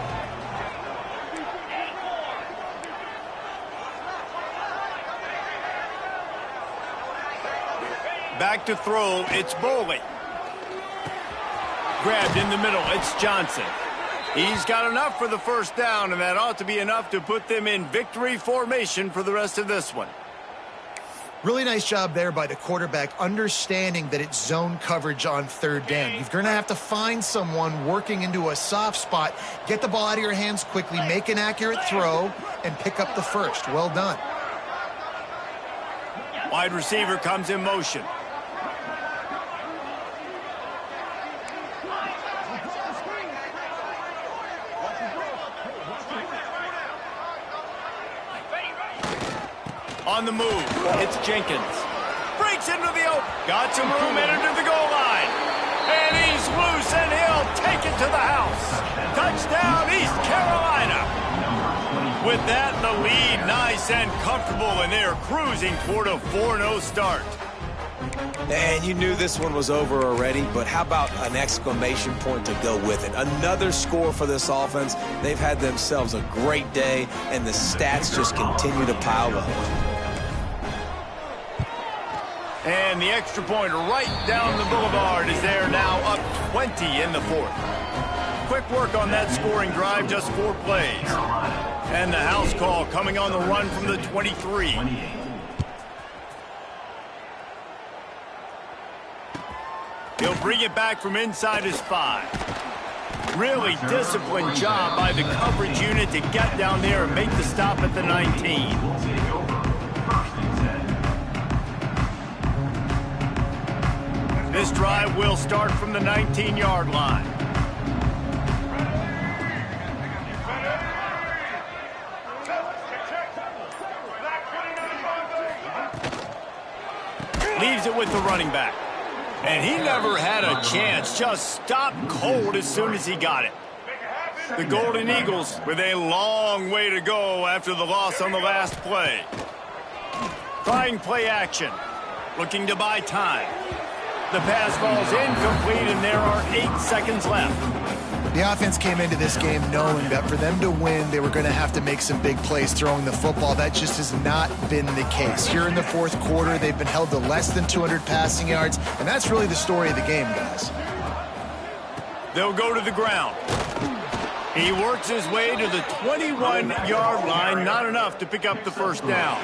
Back to throw, it's Boley. Grabbed in the middle, it's Johnson. He's got enough for the first down, and that ought to be enough to put them in victory formation for the rest of this one. Really nice job there by the quarterback, understanding that it's zone coverage on third down. You're going to have to find someone working into a soft spot, get the ball out of your hands quickly, make an accurate throw, and pick up the first. Well done. Wide receiver comes in motion. On the move, it's Jenkins. Breaks into the open. Got some room headed to the goal line. And he's loose, and he'll take it to the house. Touchdown, East Carolina. With that, the lead nice and comfortable, and they're cruising toward a 4-0 start. And you knew this one was over already, but how about an exclamation point to go with it? Another score for this offense. They've had themselves a great day, and the stats just continue to pile up. And the extra point right down the boulevard is there now, up 20 in the fourth. Quick work on that scoring drive, just 4 plays. And the house call coming on the run from the 23. He'll bring it back from inside his 5. Really disciplined job by the coverage unit to get down there and make the stop at the 19. This drive will start from the 19-yard line. Leaves it with the running back. And he never had a chance. Just stopped cold as soon as he got it. The Golden Eagles with a long way to go after the loss on the last play. Trying play action. Looking to buy time. The pass falls incomplete, and there are 8 seconds left. The offense came into this game knowing that for them to win, they were going to have to make some big plays throwing the football. That just has not been the case. Here in the fourth quarter, they've been held to less than 200 passing yards, and that's really the story of the game, guys. They'll go to the ground. He works his way to the 21-yard line, not enough to pick up the first down.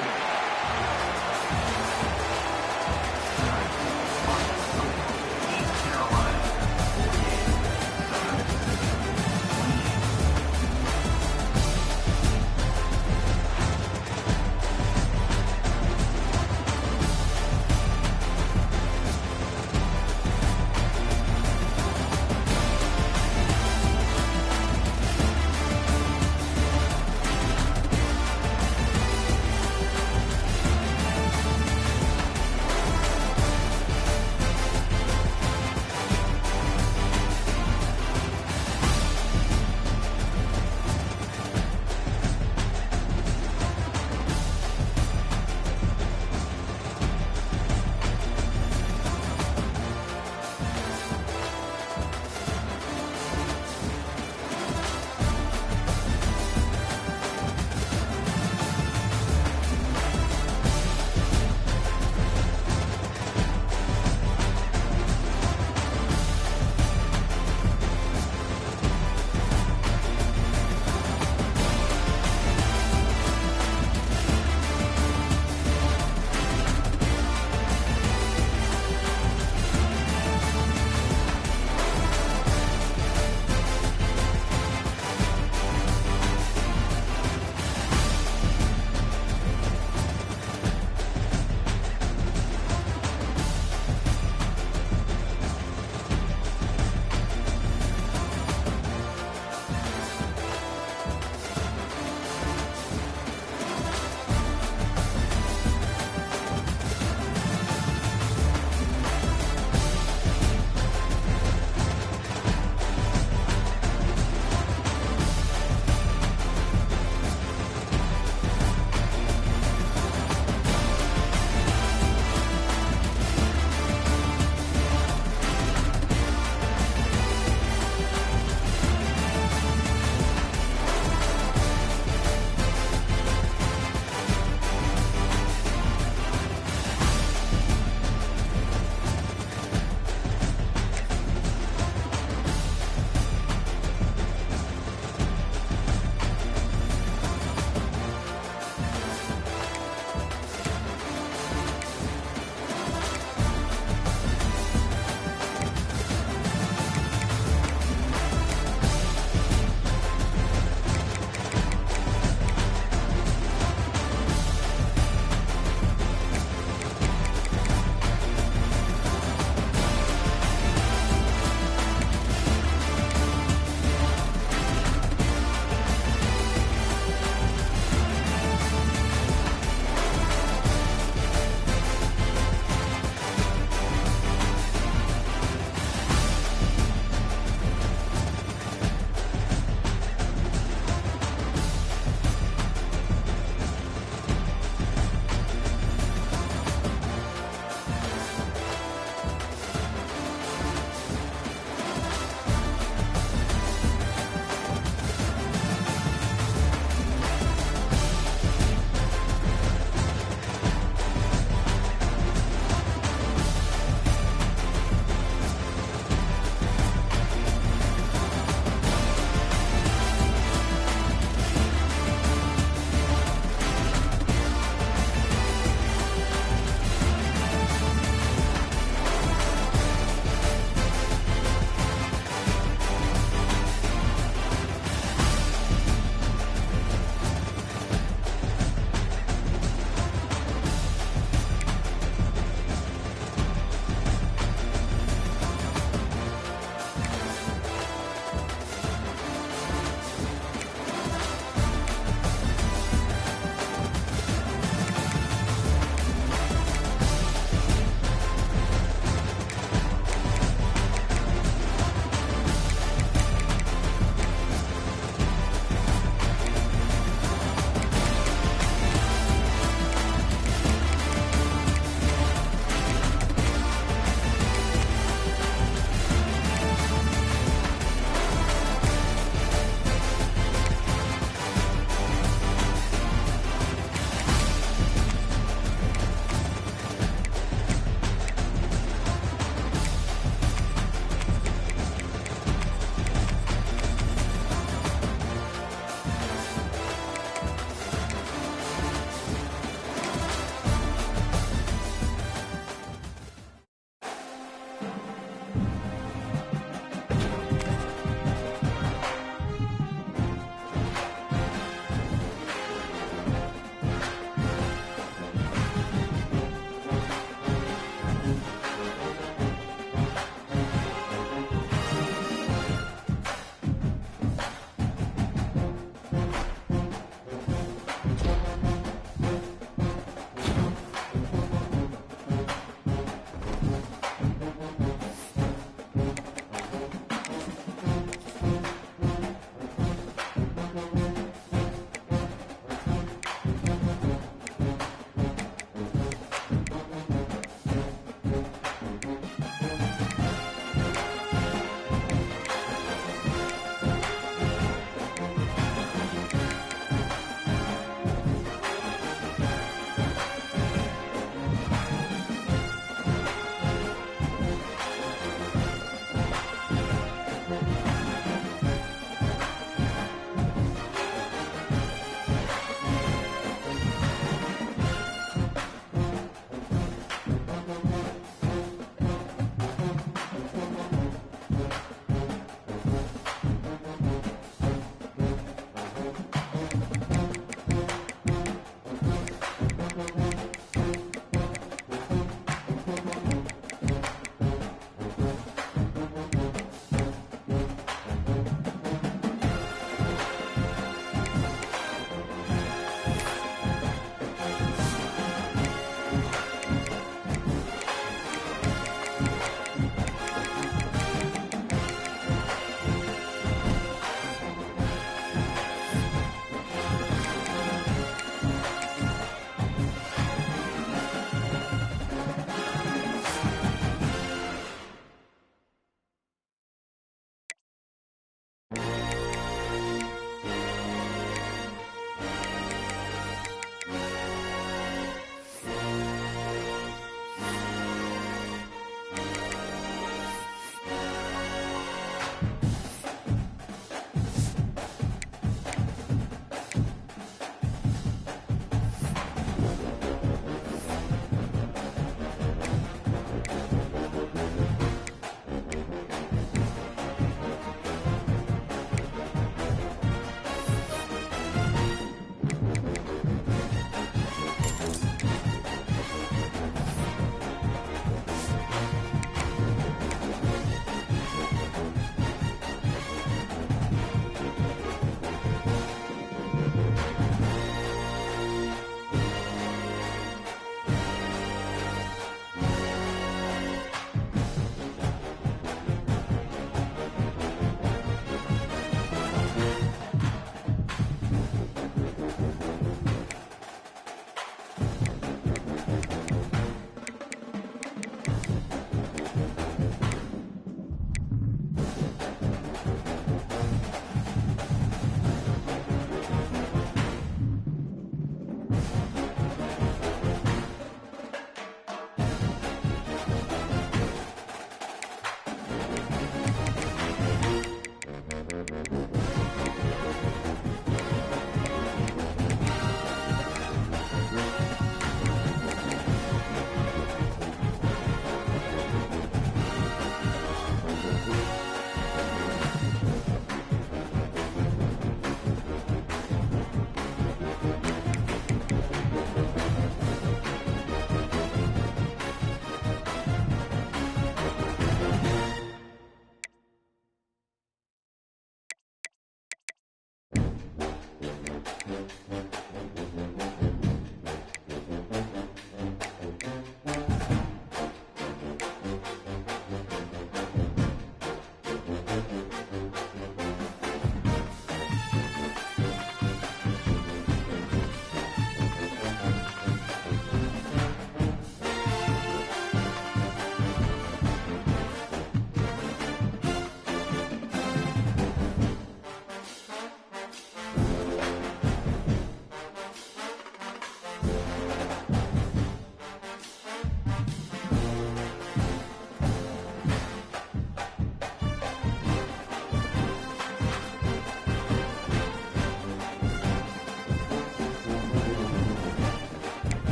back.